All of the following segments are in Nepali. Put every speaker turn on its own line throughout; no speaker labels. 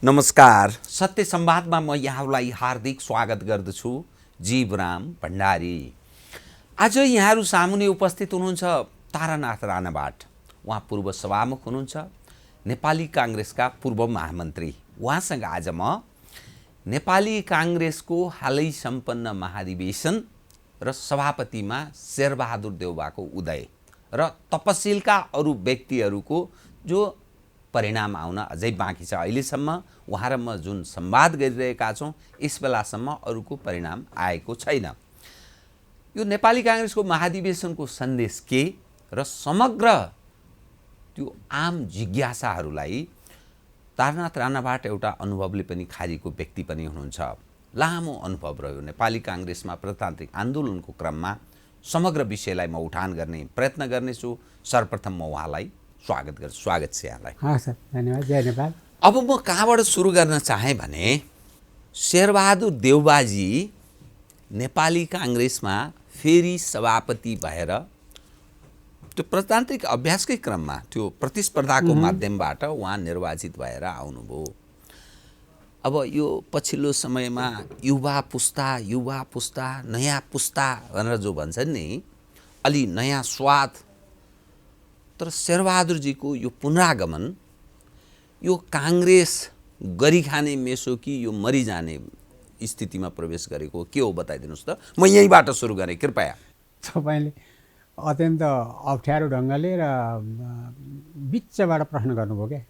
नमस्कार। सत्य संवादमा म यहाँहरूलाई हार्दिक स्वागत गर्दछु। जीवराम भण्डारी। आज यहाँहरू सामुने उपस्थित हुनुहुन्छ तारानाथ राणाबाट। उहाँ पूर्व सभामुख हुनुहुन्छ, नेपाली काङ्ग्रेसका पूर्व महामन्त्री। उहाँसँग आज म नेपाली काङ्ग्रेसको हालै सम्पन्न महाधिवेशन र सभापतिमा शेरबहादुर देउवाको उदय र तपसिलका अरू व्यक्तिहरूको जो परिणाम आउन अझै बाँकी छ। अहिलेसम्म उहाँ र म जुन संवाद गरिरहेका छौँ यस बेलासम्म अरूको परिणाम आएको छैन। यो नेपाली काङ्ग्रेसको महाधिवेशनको सन्देश के र समग्र त्यो आम जिज्ञासाहरूलाई तारानाथ राणाबाट एउटा अनुभवले पनि खारिएको व्यक्ति पनि हुनुहुन्छ। लामो अनुभव रह्यो नेपाली काङ्ग्रेसमा प्रजातान्त्रिक आन्दोलनको क्रममा। समग्र विषयलाई म उठान गर्ने प्रयत्न गर्नेछु। सर्वप्रथम म उहाँलाई स्वागत गर्छु। स्वागत छ यहाँलाई।
सर, धन्यवाद। जय नेपाल।
अब म कहाँबाट सुरु गर्न चाहेँ भने शेरबहादुर देउवाजी नेपाली काङ्ग्रेसमा फेरि सभापति भएर त्यो प्रजातान्त्रिक अभ्यासकै क्रममा त्यो प्रतिस्पर्धाको माध्यमबाट उहाँ निर्वाचित भएर आउनुभयो। अब यो पछिल्लो समयमा युवा पुस्ता नयाँ पुस्ता भनेर जो भन्छन् नि, अलि नयाँ स्वाद। तर शेरबहादुरजीको यो पुनरागमन, यो काङ्ग्रेस गरिखाने मेसो कि यो मरिजाने स्थितिमा प्रवेश गरेको के हो बताइदिनुहोस् त। म यहीँबाट सुरु गरेँ कृपया।
तपाईँले अत्यन्त अप्ठ्यारो ढङ्गले र बिचबाट प्रश्न गर्नुभयो क्या।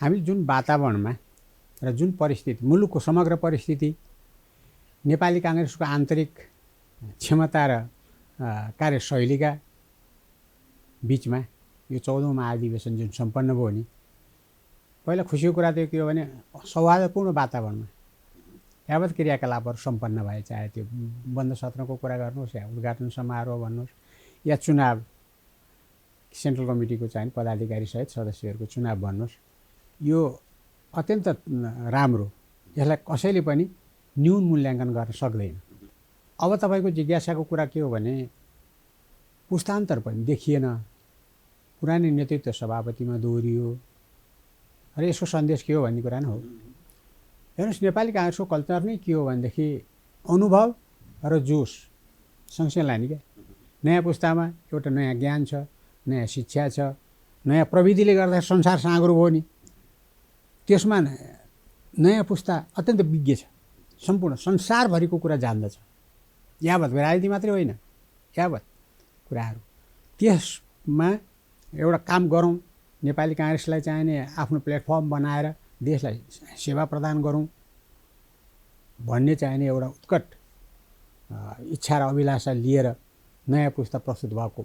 हामी जुन वातावरणमा र जुन परिस्थिति, मुलुकको समग्र परिस्थिति, नेपाली काङ्ग्रेसको आन्तरिक क्षमता र कार्यशैलीका बिचमा यो 14औं महाधिवेशन जुन सम्पन्न भयो नि, पहिला खुसीको कुरा त के हो भने सौहार्दपूर्ण वातावरणमा यावत क्रियाकलापहरू सम्पन्न भए, चाहे त्यो बन्द सत्रको कुरा गर्नुहोस् या उद्घाटन समारोह भन्नुहोस् या चुनाव, सेन्ट्रल कमिटीको चाहिँ पदाधिकारी सहित सदस्यहरूको चुनाव भन्नुहोस्, यो अत्यन्त राम्रो। यसलाई कसैले पनि न्यून मूल्याङ्कन गर्न सक्दैन। अब तपाईँको जिज्ञासाको कुरा के हो भने पुस्तान्तर पनि देखिएन, पुरानै नेतृत्व सभापतिमा दोहोरियो र यसको सन्देश के हो भन्ने कुरा नै हो। हेर्नुहोस्, नेपाली काङ्ग्रेसको कल्चर नै के हो भनेदेखि अनुभव र जोस सँगसँगै लाने क्या। नयाँ पुस्तामा एउटा नयाँ ज्ञान छ, नयाँ शिक्षा छ, नयाँ प्रविधिले गर्दा संसार साँगुरो भयो नि, त्यसमा नयाँ पुस्ता अत्यन्त विज्ञ छ, सम्पूर्ण संसारभरिको कुरा जान्दछ। यावत राजनीति मात्रै होइन, यावत कुराहरू। त्यसमा एउटा काम गरौँ, नेपाली काङ्ग्रेसलाई चाहिने आफ्नो प्लेटफर्म बनाएर देशलाई सेवा प्रदान गरौँ भन्ने चाहिने एउटा उत्कट इच्छा र अभिलाषा लिएर नयाँ पुस्ता प्रस्तुत भएको।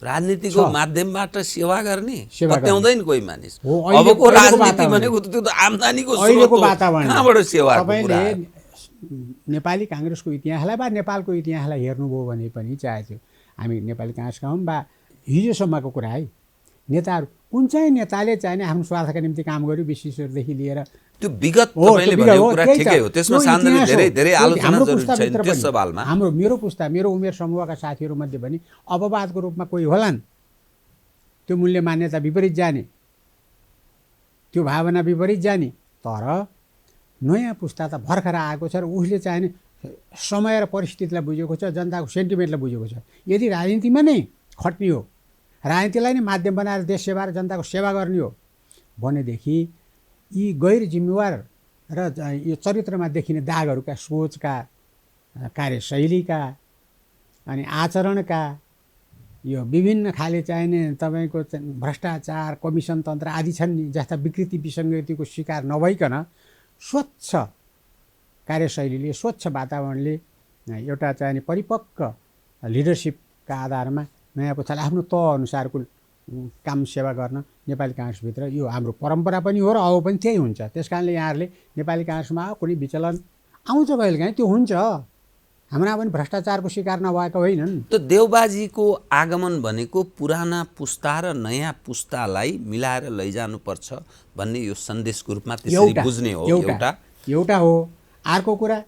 राजनीतिको माध्यमबाट सेवा गर्ने
सेवा
पत्याउँदैन कोही मानिस।
हो,
अबको राजनीति भनेको त्यो त आम्दानीको
अहिलेको वातावरण।
कहाँबाट सेवा?
तपाईँले नेपाली काङ्ग्रेसको इतिहासलाई वा नेपालको इतिहासलाई हेर्नुभयो भने पनि, चाहे त्यो हामी नेपाली काङ्ग्रेसका हौँ वा हिजोसम्मको कुरा है, नेताहरू कुन चाहिँ नेताले चाहिने आफ्नो स्वार्थका निम्ति काम गर्यो, विशेषदेखि लिएर
त्यो विगत तपाईँले भनेको कुरा ठिकै हो। त्यसमा सान्दर्भिक धेरै आलोचना जरुरी छैन त्यस सवालमा।
हाम्रो मेरो पुस्ता, मेरो उमेर समूहका साथीहरूमध्ये पनि अपवादको रूपमा कोही होलान् त्यो मूल्य मान्यता विपरीत जाने, त्यो भावना विपरीत जाने। तर नयाँ पुस्ता त भर्खर आएको छ र उसले चाहिने समय र परिस्थितिलाई बुझेको छ, जनताको सेन्टिमेन्टलाई बुझेको छ। यदि राजनीतिमा नै खट्ने हो, राजनीतिलाई नै माध्यम बनाएर देश सेवा र जनताको सेवा गर्ने हो भनेदेखि यी गैर जिम्मेवार र यो चरित्रमा देखिने दागहरूका, सोचका, कार्यशैलीका अनि आचरणका, यो विभिन्न खाले चाहिने तपाईँको भ्रष्टाचार, कमिसन तन्त्र आदि छन् नि, जस्ता विकृति विसङ्गतिको शिकार नभइकन स्वच्छ कार्यशैलीले, स्वच्छ वातावरणले एउटा चाहिने परिपक्व लिडरसिपका आधारमा नयाँ पुस्ताले आफ्नो अनुसारको काम सेवा गर्न नेपाली काङ्ग्रेसभित्र यो हाम्रो परम्परा पनि हो र अब पनि त्यही हुन्छ। त्यस कारणले यहाँहरूले नेपाली काङ्ग्रेसमा कुनै विचलन आउँछ कहिलेकाहीँ, त्यो हुन्छ। हाम्रा पनि भ्रष्टाचारको शिकार नभएका होइनन्।
त देउबाजीको आगमन भनेको पुराना पुस्ता र नयाँ पुस्तालाई मिलाएर लैजानुपर्छ भन्ने यो सन्देशको रूपमा त्यसरी बुझ्ने हो।
एउटा हो। अर्को कुरा,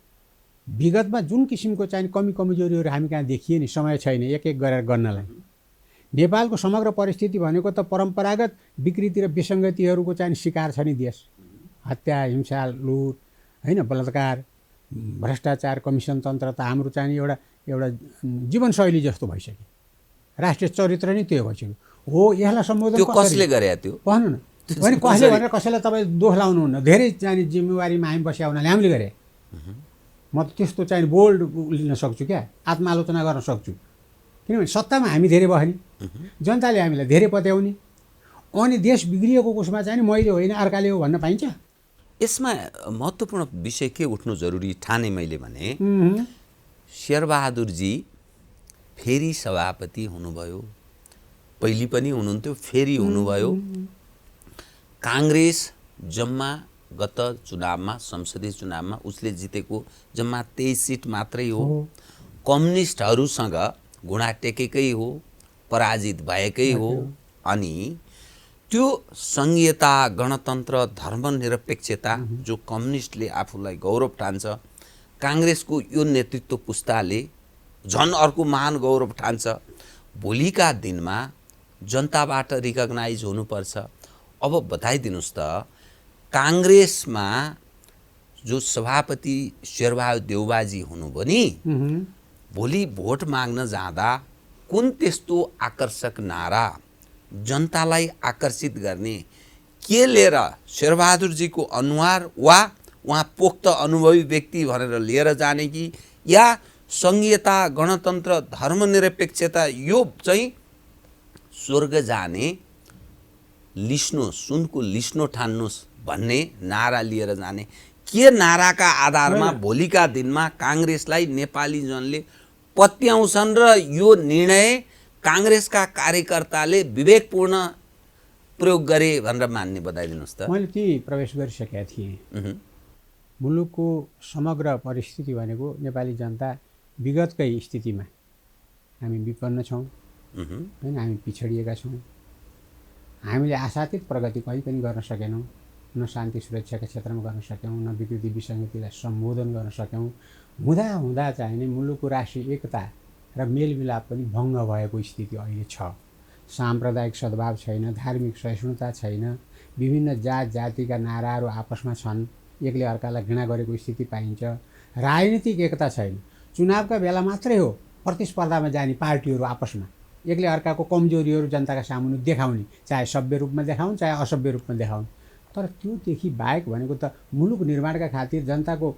विगतमा जुन किसिमको चाहिँ कमी कमजोरीहरू हामी कहाँ देखिए नि, समय छैन एक एक गरेर गर्नलाई। नेपालको समग्र परिस्थिति भनेको त परम्परागत विकृति र विसङ्गतिहरूको चाहिँ शिकार छ नि देश। हत्या, हिंसा, लुट, होइन, बलात्कार, भ्रष्टाचार, कमिसन तन्त्र त हाम्रो चाहिँ एउटा एउटा जीवनशैली जस्तो भइसक्यो। राष्ट्रिय चरित्र नै त्यो भइसक्यो। हो, यसलाई सम्बोधन
त्यो कसले गरे त्यो
भन्नु न? होइन, कसले भनेर कसैलाई तपाईँ दोष लाउनुहुन्न। धेरै चाहिँ जिम्मेवारीमा हामी बसेका हुनाले हामीले गरे। म त त्यस्तो चाहिँ बोल्ड लिन सक्छु क्या, आत्मालोचना गर्न सक्छु। किनभने सत्तामा हामी धेरै बस्ने, जनताले हामीलाई धेरै पत्याउने, अनि देश बिग्रिएको उसमा चाहिँ मैले होइन अर्काले हो भन्न पाइन्छ?
यसमा महत्त्वपूर्ण विषय के उठ्नु जरुरी ठाने मैले भने शेरबहादुरजी फेरि सभापति हुनुभयो, पहिले पनि हुनुहुन्थ्यो, फेरि हुनुभयो। काङ्ग्रेस जम्मा गत चुनावमा, संसदीय चुनावमा उसले जितेको जम्मा 23 सिट मात्रै हो। कम्युनिस्टहरूसँग घुँडा टेकेकै हो, पराजित भएकै हो। अनि त्यो संघीयता, गणतन्त्र, धर्मनिरपेक्षता जो कम्युनिस्टले आफूलाई गौरव ठान्छ, काङ्ग्रेसको यो नेतृत्व पुस्ताले झन् अर्को महान गौरव ठान्छ। भोलिका दिनमा जनताबाट रिकग्नाइज हुनुपर्छ। अब बताइदिनुहोस् त, काङ्ग्रेसमा जो सभापति शेरबहादुर देउबाजी हुनुभयो नि, भोलि भोट माग्न जाँदा कुन त्यस्तो आकर्षक नारा, जनतालाई आकर्षित गर्ने के लिएर, शेरबहादुरजीको अनुहार वा उहाँ पोख्त अनुभवी व्यक्ति भनेर लिएर जाने कि या संघीयता, गणतन्त्र, धर्मनिरपेक्षता यो चाहिँ स्वर्ग जाने लिस्नो, सुनको लिस्नो ठान्नुहोस् भन्ने नारा लिएर जाने? के नाराका आधारमा भोलिका दिनमा काङ्ग्रेसलाई नेपाली जनले पत्याउँछन् र यो निर्णय काङ्ग्रेसका कार्यकर्ताले विवेकपूर्ण प्रयोग गरे भनेर मान्ने? बताइदिनुहोस् त।
मैले ती प्रवेश गरिसकेका थिएँ। मुलुकको समग्र परिस्थिति भनेको नेपाली जनता विगतकै स्थितिमा हामी विपन्न छौँ, होइन, हामी पिछडिएका छौँ। हामीले आशातीत प्रगति कहीँ पनि गर्न सकेनौँ। न शान्ति सुरक्षाका क्षेत्रमा गर्न सक्यौँ, न विकृति विसङ्गतिलाई सम्बोधन गर्न सक्यौँ। हुँदा चाहिँ नै मुलुकको राष्ट्रिय एकता र मेलमिलाप पनि भङ्ग भएको स्थिति अहिले छ। साम्प्रदायिक सद्भाव छैन, धार्मिक सहिष्णुता छैन, विभिन्न जात जातिका नाराहरू आपसमा छन्, एकले अर्कालाई घृणा गरेको स्थिति पाइन्छ। राजनीतिक एकता छैन। चुनावका बेला मात्रै हो प्रतिस्पर्धामा जाने पार्टीहरू आपसमा एकले अर्काको कमजोरीहरू जनताका सामुन्ने देखाउने, चाहे सभ्य रूपमा देखाउन् चाहे असभ्य रूपमा देखाउन्। तर त्योदेखि बाहेक भनेको त मुलुक निर्माणका खातिर जनताको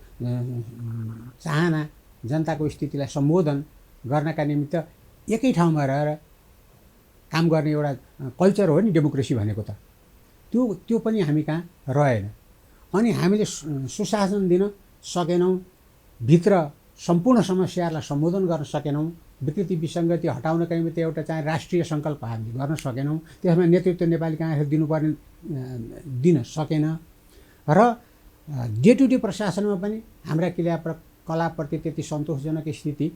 चाहना, जनताको स्थितिलाई सम्बोधन गर्नका निमित्त एकै ठाउँमा रहेर काम गर्ने एउटा कल्चर हो नि डेमोक्रेसी भनेको त। त्यो पनि हामी कहाँ रहेन। अनि हामीले सुशासन दिन सकेनौँ, भित्र सम्पूर्ण समस्याहरूलाई सम्बोधन गर्न सकेनौँ, विकृति विसङ्गति हटाउनका निमित्त एउटा चाहिँ राष्ट्रिय सङ्कल्प हामीले गर्न सकेनौँ। त्यसमा नेतृत्व नेपाली काङ्ग्रेसले दिनुपर्ने दिन सकेन। र डे टु डे प्रशासनमा पनि हाम्रा क्रियाकलापप्रति त्यति सन्तोषजनक स्थिति,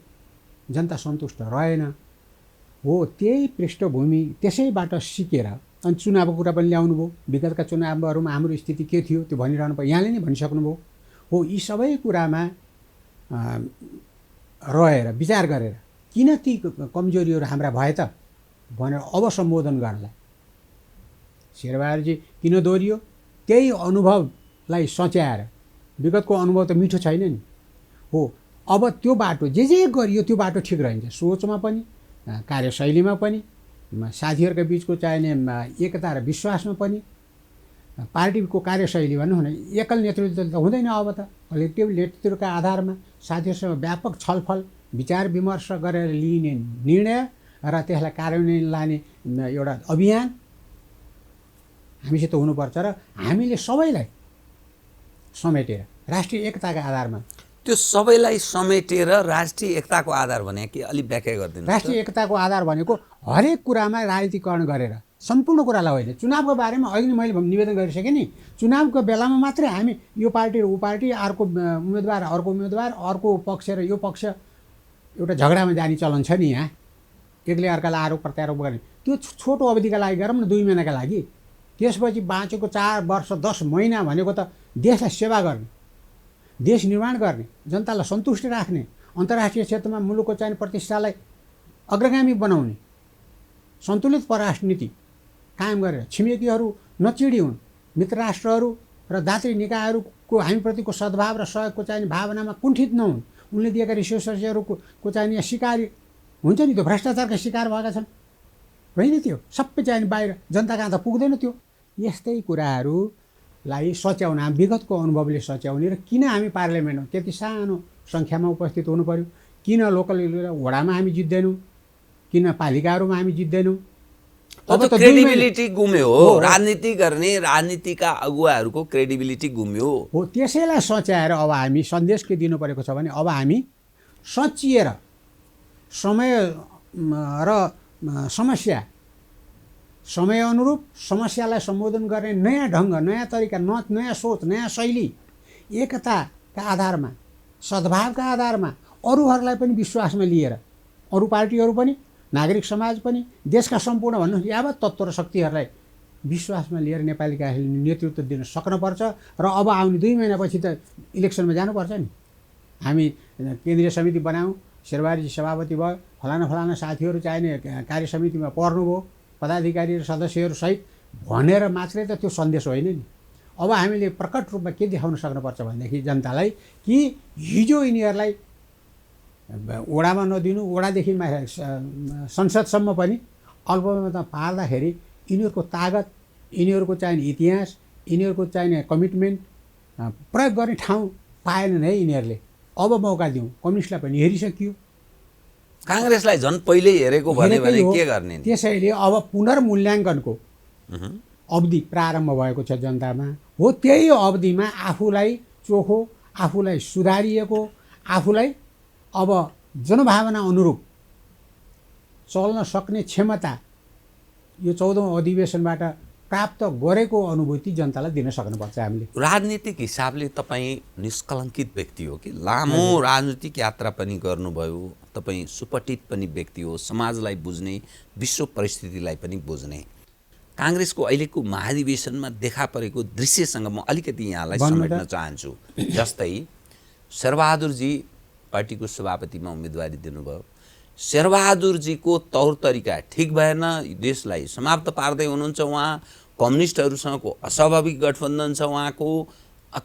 जनता सन्तुष्ट रहेन। हो, त्यही पृष्ठभूमि त्यसैबाट सिकेर अनि चुनावको कुरा पनि ल्याउनु भयो। विगतका चुनावहरूमा हाम्रो स्थिति के थियो त्यो भनिरहनु पर्यो, यहाँले नै भनिसक्नुभयो। हो, यी सबै कुरामा रहेर विचार गरेर किन ती कमजोरीहरू हाम्रा भए त भनेर अब सम्बोधन गर्नलाई शेरबहादुरजी किन दोहोरियो? त्यही अनुभवलाई सच्याएर, विगतको अनुभव त मिठो छैन नि। हो, अब त्यो बाटो जे गरियो त्यो बाटो ठिक रहन्छ। सोचमा पनि, कार्यशैलीमा पनि, साथीहरूका बिचको चाहिने एकता र विश्वासमा पनि, पार्टीको कार्यशैली भन्नु भने एकल नेतृत्व त हुँदैन। अब त कलेक्टिभ नेतृत्वका आधारमा साथीहरूसँग व्यापक छलफल, विचार विमर्श गरेर लिइने निर्णय र त्यसलाई कार्यान्वयन लाने एउटा अभियान हामीसित हुनुपर्छ। र हामीले सबैलाई समेटेर राष्ट्रिय एकताका आधारमा,
त्यो सबैलाई समेटेर राष्ट्रिय एकताको आधार भने के अलिक व्याख्या गरिदिनु?
राष्ट्रिय एकताको आधार भनेको हरेक कुरामा राजनीतिकरण गरेर, सम्पूर्ण कुरालाई होइन। चुनावको बारेमा अहिले मैले निवेदन गरिसकेँ नि, चुनावको बेलामा मात्रै हामी यो पार्टी र ऊ पार्टी, अर्को उम्मेदवार अर्को उम्मेदवार, अर्को पक्ष र यो पक्ष एउटा झगडामा जाने चलन छ नि। यहाँ एकले अर्कालाई आरोप प्रत्यारोप गर्ने, त्यो छोटो अवधिका लागि गरौँ न, 2 महिनाका लागि। त्यसपछि बाँचेको 4 वर्ष 10 महिना भनेको त देशलाई सेवा गर्ने, देश निर्माण गर्ने, जनतालाई सन्तुष्ट राख्ने, अन्तर्राष्ट्रिय क्षेत्रमा मुलुकको चाहिँ प्रतिष्ठालाई अग्रगामी बनाउने सन्तुलित परराष्ट्र नीति कायम गरेर छिमेकीहरू नचिडिउन्, मित्र राष्ट्रहरू र दात्री निकायहरूको हामीप्रतिको सद्भाव र सहयोगको चाहिँ भावनामा कुण्ठित नहुन्, उनले दिएका रिसोर्सहरूको चाहिँ शिकार हुन्छ नि, त्यो भ्रष्टाचारका शिकार भएका छन् होइन, त्यो सबै चाहिँ बाहिर जनता कहाँ त पुग्दैन त्यो। यस्तै कुराहरूलाई सच्याउन विगतको अनुभवले सच्याउने र किन हामी पार्लियामेन्टमा त्यति सानो सङ्ख्यामा उपस्थित हुनु पऱ्यो, किन लोकल वडामा हामी जित्दैनौँ, किन पालिकाहरूमा हामी जित्दैनौँ।
अब त क्रेडिबिलिटी गुम्यो हो, राजनीति गर्ने राजनीतिका अगुवाहरूको क्रेडिबिलिटी गुम्यो
हो। त्यसैलाई सच्याएर अब हामी सन्देश के दिनु परेको छ भने अब हामी सचिएर समय र समय अनुरूप समस्यालाई सम्बोधन गर्ने नयाँ ढङ्ग, नयाँ तरिका, नयाँ सोच, नयाँ शैली, एकताका आधारमा, सद्भावका आधारमा अरूहरूलाई पनि विश्वासमा लिएर, अरू पार्टीहरू पनि, नागरिक समाज पनि, देशका सम्पूर्ण भन्नुहोस् यावत तत्त्व र शक्तिहरूलाई विश्वासमा लिएर नेपालीकाहरूले नेतृत्व दिन सक्नुपर्छ। र अब आउने 2 महिनापछि त इलेक्सनमा जानुपर्छ नि। हामी केन्द्रीय समिति बनायौँ, शेरबारी सभापति भयो, फलाना साथीहरू चाहिने कार्य समितिमा पर्नुभयो, पदाधिकारी र सदस्यहरू सहित भनेर मात्रै त त्यो सन्देश होइन नि। अब हामीले प्रकट रूपमा के देखाउन सक्नुपर्छ भनेदेखि जनतालाई कि हिजो यिनीहरूलाई वडामा नदिनु, वडादेखि संसदसम्म पनि अल्पमतमा पार्दाखेरि यिनीहरूको तागत, यिनीहरूको चाहिने इतिहास, यिनीहरूको चाहिने कमिटमेन्ट प्रयोग गर्ने ठाउँ पाएनन् है यिनीहरूले। अब मौका दिउँ। कम्युनिस्टलाई पनि हेरिसकियो,
काङ्ग्रेसलाई झन् पहिल्यै हेरेको भने के गर्ने।
त्यसैले अब पुनर्मूल्याङ्कनको अवधि प्रारम्भ भएको छ जनतामा। हो त्यही अवधिमा आफूलाई चोखो, आफूलाई सुधारिएको, आफूलाई अब जनभावना अनुरूप चल्न सक्ने क्षमता यो 14औं अधिवेशनबाट प्राप्त गरेको अनुभूति जनतालाई दिन सक्नुपर्छ हामीले।
राजनीतिक हिसाबले तपाईँ निष्कलङ्कित व्यक्ति हो कि लामो राजनीतिक यात्रा पनि गर्नुभयो, तपाईँ सुपठित पनि व्यक्ति हो, समाजलाई बुझ्ने, विश्व परिस्थितिलाई पनि बुझ्ने। काङ्ग्रेसको अहिलेको महाधिवेशनमा देखा परेको दृश्यसँग म अलिकति यहाँलाई समेट्न चाहन्छु। जस्तै शेरबहादुरजी पार्टीको सभापतिमा उम्मेदवारी दिनुभयो, शेरबहादुरजीको तौर तरिका ठिक भएन, देशलाई समाप्त पार्दै हुनुहुन्छ उहाँ, कम्युनिस्टहरूसँगको अस्वाभाविक गठबन्धन छ उहाँको,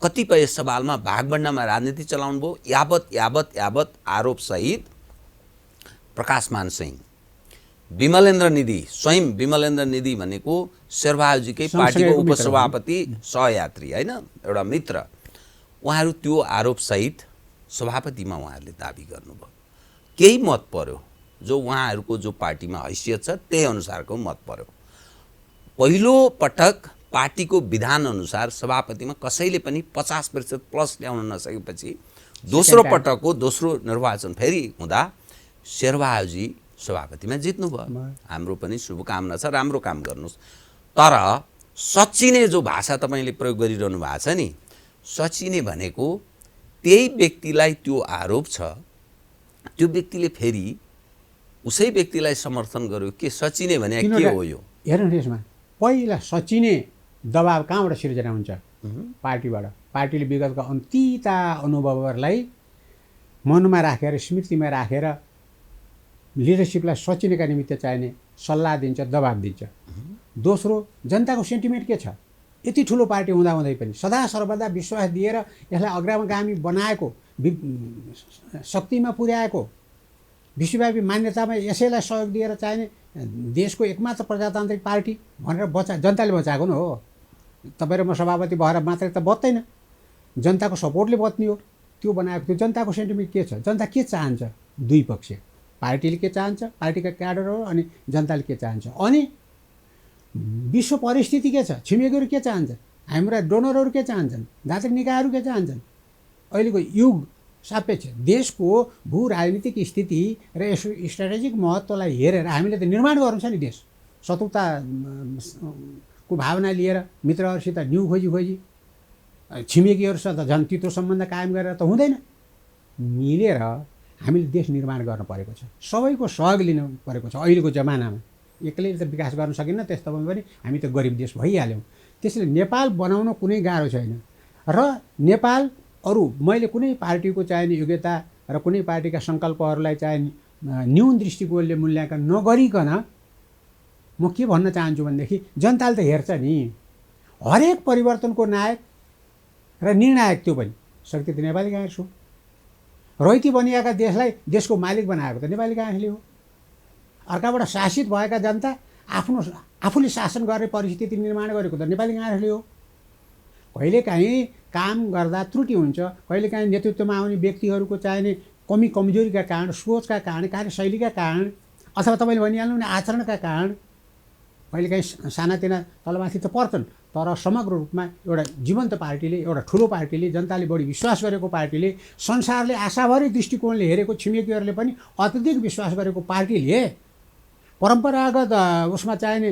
कतिपय सवालमा भागभण्डामा राजनीति चलाउनु भयो। यावत आरोपसहित प्रकाशमान सिंह, विमलेन्द्र निधि, स्वयं विमलेन्द्र निधि भनेको शेरबहादुरजीकै पार्टीको उपसभापति सहयात्री होइन, एउटा मित्र, उहाँहरू त्यो आरोपसहित सभापतिमा उहाँहरूले दाबी गर्नुभयो। केही मत पर्यो, जो उहाँहरूको जो पार्टीमा हैसियत छ त्यही अनुसारको मत पर्यो। पहिलो पटक पार्टीको विधान अनुसार सभापतिमा कसैले पनि 50% प्लस ल्याउन नसकेपछि दोस्रो पटकको दोस्रो निर्वाचन फेरि हुँदा शेरबहादुरजी सभापतिमा जित्नुभयो। हाम्रो पनि शुभकामना छ, राम्रो काम गर्नुहोस्। तर सचिने जो भाषा तपाईँले प्रयोग गरिरहनु भएको छ नि, सचिने भनेको त्यही व्यक्तिलाई त्यो आरोप छ, त्यो व्यक्तिले फेरि उसै व्यक्तिलाई समर्थन गर्यो। के सचिने भने के हो यो?
हेर्नुहोस्, यसमा पहिला सचिने दबाब कहाँबाट सिर्जना हुन्छ? पार्टीबाट। पार्टीले विगतका अन्तिता अनुभवहरूलाई मनमा राखेर, स्मृतिमा राखेर लिडरसिपलाई सचिनेका निमित्त चाहिने सल्लाह दिन्छ, दबाब दिन्छ। दोस्रो, जनताको सेन्टिमेन्ट के छ? यति ठुलो पार्टी हुँदाहुँदै पनि सदा सर्वदा विश्वास दिएर यसलाई अग्रगामी बनाएको, शक्तिमा पुर्याएको, विश्वव्यापी मान्यतामा यसैलाई सहयोग दिएर चाहिने देशको एकमात्र प्रजातान्त्रिक पार्टी भनेर जनताले बचाएको न हो। तपाईँ र म सभापति भएर मात्रै त बत्दैन, जनताको सपोर्टले बत्ने हो। त्यो बनाएको त्यो जनताको सेन्टिमेन्ट के छ? जनता के चाहन्छ? दुई पक्ष, पार्टीले के चाहन्छ, पार्टीका क्याडरहरू, अनि जनताले के चाहन्छ, अनि विश्व परिस्थिति के छ, छिमेकीहरू के चाहन्छन्, हाम्रा डोनरहरू के चाहन्छन्, दार्शनिक निकायहरू के चाहन्छन्। अहिलेको युग सापेक्ष देशको भू राजनीतिक स्थिति र यसो स्ट्राटेजिक महत्त्वलाई हेरेर हामीले त निर्माण गर्नु छ नि। देश शत्रुताको भावना लिएर मित्रहरूसित न्यु खोजी छिमेकीहरूसित झन् तितो सम्बन्ध कायम गरेर त हुँदैन। मिलेर हामीले देश निर्माण गर्न परेको छ, सबैको सहयोग लिनु परेको छ। अहिलेको जमानामा एक्लैले त विकास गर्न सकिन्न, त्यस्तोमा पनि हामी त गरिब देश भइहाल्यौँ। त्यसैले नेपाल बनाउन कुनै गाह्रो छैन। र नेपाल अरू मैले कुनै पार्टीको चाहिने योग्यता र कुनै पार्टीका सङ्कल्पहरूलाई चाहिने न्यून दृष्टिकोणले मूल्याङ्कन नगरिकन म के भन्न चाहन्छु भनेदेखि जनताले त हेर्छ नि, हरेक परिवर्तनको नायक र निर्णायक त्यो पनि शक्ति त नेपाली काङ्ग्रेस हो। रैती बनिएका देशलाई देशको मालिक बनाएको त नेपाली काङ्ग्रेसले हो। अर्काबाट शासित भएका जनता आफूले शासन गर्ने परिस्थिति निर्माण गरेको त नेपाली काङ्ग्रेसले हो। कहिलेकाहीँ काम गर्दा त्रुटि हुन्छ, कहिलेकाहीँ नेतृत्वमा आउने व्यक्तिहरूको चाहिने कमजोरीका कारण, सोचका कारण, कार्यशैलीका कारण, अथवा तपाईँले भनिहाल्नु भने आचरणका कारण कहिलेकाहीँ सानातिना तलमाथि त पर्छन्। तर समग्र रूपमा एउटा जीवन्त पार्टीले, एउटा ठुलो पार्टीले, जनताले बढी विश्वास गरेको पार्टीले, संसारले आशाभरि दृष्टिकोणले हेरेको, छिमेकीहरूले पनि अत्यधिक विश्वास गरेको पार्टीले परम्परागत उसमा चाहिने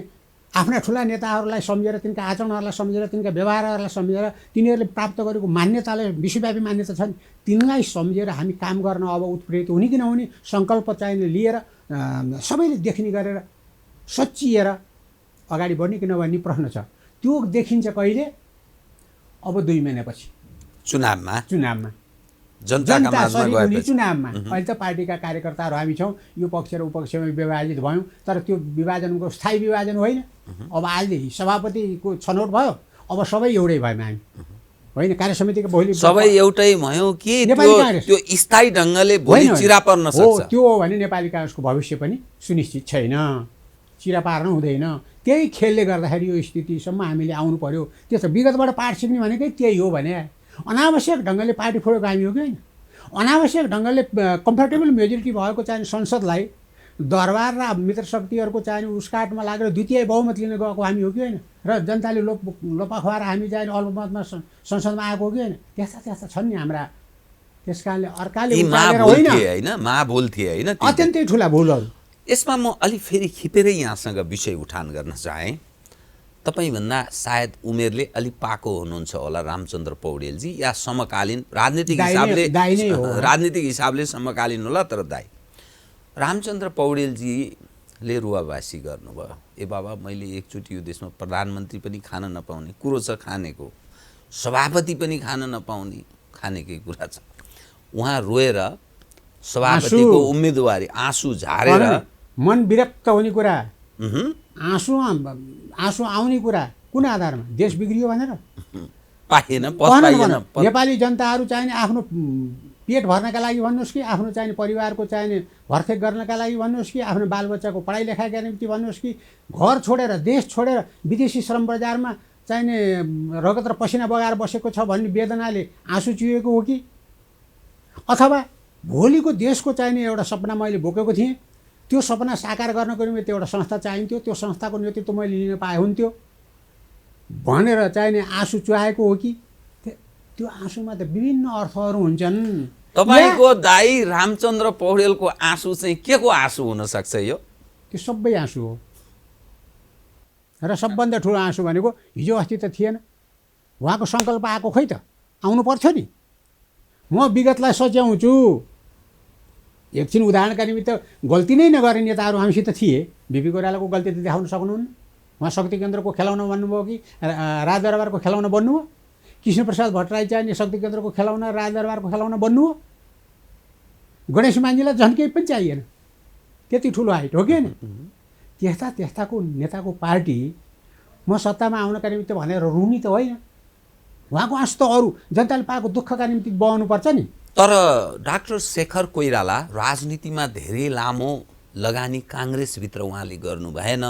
आफ्ना ठुला नेताहरूलाई सम्झेर, तिनका आचरणहरूलाई सम्झेर, तिनका व्यवहारहरूलाई सम्झेर, तिनीहरूले प्राप्त गरेको मान्यतालाई, विश्वव्यापी मान्यता छन्, तिनलाई सम्झेर हामी काम गर्न अब उत्प्रेरित हुने कि नहुने सङ्कल्प चाहिने लिएर सबैले देख्ने गरेर सच्चिएर अगाडि बढ्ने कि नबढ्ने प्रश्न छ। त्यो देखिन्छ कहिले? अब 2 महिनापछि
चुनावमा
जनता चुनावमा। अहिले त पार्टीका कार्यकर्ताहरू हामी छौँ, यो पक्ष र उपपक्षमा विभाजित भयौँ, तर त्यो विभाजनको स्थायी विभाजन होइन। अब आजदेखि सभापतिको छनौट भयो, अब सबै एउटै भयौँ हामी, होइन? कार्यसमितिको भोलि
सबै एउटै भयौँ कि त्यो स्थायी ढङ्गले भोलि चिरा पर्न सक्छ?
त्यो हो भने नेपाली काङ्ग्रेसको भविष्य पनि सुनिश्चित छैन, चिरा पार्न हुँदैन। त्यही खेलले गर्दाखेरि यो स्थितिसम्म हामीले आउनु पर्यो। त्यसो विगतबाट पाठ सिक्ने भनेकै त्यही हो भने अनावश्यक ढङ्गले पार्टी फोडेको हामी हो कि होइन? अनावश्यक ढङ्गले कम्फर्टेबल मेजोरिटी भएको चाहिँ संसदलाई दरबार र मित्र शक्तिहरूको चाहिँ उसकाटमा लागेर द्वितीय बहुमत लिन गएको हामी हो कि होइन? र जनताले लोपा खुवाएर हामी चाहिँ अल्पमतमा संसदमा आएको हो कि होइन? त्यस्ता छन् नि हाम्रा। त्यस कारणले अर्काले अत्यन्तै ठुला भुलहरू।
यसमा म अलि फेरि खिपेरै यहाँसँग विषय उठान गर्न चाहेँ। तपाईँभन्दा सायद उमेरले अलि पाको हुनुहुन्छ होला रामचन्द्र पौडेलजी, या समकालीन राजनीतिक हिसाबले समकालीन होला, तर दाइ रामचन्द्र पौडेलजीले रुवावासी गर्नुभयो। ए बाबा, मैले एकचोटि यो देशमा प्रधानमन्त्री पनि खान नपाउने कुरो छ, खानेको सभापति पनि खान नपाउने खानेकै कुरा छ। उहाँ रोएर सभापतिको उम्मेदवारी आँसु झारेर,
मन विरक्त हुने कुरा, आँसु आउने कुरा कुन आधारमा? देश बिग्रियो भनेर
पाएन।
नेपाली जनताहरू चाहिने आफ्नो पेट भर्नका लागि भन्नुहोस् कि आफ्नो चाहिने परिवारको चाहिने भरखेक गर्नका लागि भन्नुहोस् कि आफ्नो बालबच्चाको पढाइ लेखाइका निम्ति भन्नुहोस् कि घर छोडेर, देश छोडेर विदेशी श्रम बजारमा चाहिने रगत र पसिना बगाएर बसेको छ भन्ने वेदनाले आँसु चुहेको हो कि? अथवा भोलिको देशको चाहिने एउटा सपना मैले बोकेको थिएँ, त्यो सपना साकार गर्नको निम्ति एउटा संस्था चाहिन्थ्यो, त्यो संस्थाको नेतृत्व मैले लिन पाए हुन्थ्यो भनेर चाहिने आँसु चुहाएको हो कि? त्यो आँसुमा त विभिन्न अर्थहरू हुन्छन्।
तपाईँको दाइ रामचन्द्र पौडेलको आँसु चाहिँ के को आँसु हुन सक्छ? यो
त्यो सबै आँसु हो। र सबभन्दा ठुलो आँसु भनेको हिजो अस्ति त थिएन, उहाँको सङ्कल्प आएको खोइ त, आउनु पर्थ्यो नि। म विगतलाई सच्याउँछु। एकछिन उदाहरणका निमित्त गल्ती नै नगर्ने नेताहरू हामीसित थिए। बिपी कोइरालाको गल्ती त देखाउन सक्नुहुन्न। उहाँ शक्ति केन्द्रको खेलाउन बन्नुभयो कि राजदरबारको खेलाउन बन्नुभयो? कृष्णप्रसाद भट्टराई चाहिँ शक्ति केन्द्रको खेलाउन, राजदरबारको खेलाउन बन्नुभयो? गणेश मान्जीलाई झन् केही पनि चाहिएन, त्यति ठुलो हाइट हो कि होइन? त्यस्ताको नेताको पार्टी म सत्तामा आउनका निमित्त भनेर रुनी त होइन। उहाँको आँसु त अरू जनताले पाएको दुःखका निम्ति बगाउनुपर्छ नि।
तर डाक्टर शेखर कोइराला राजनीतिमा धेरै लामो लगानी काङ्ग्रेसभित्र उहाँले गर्नु भएन।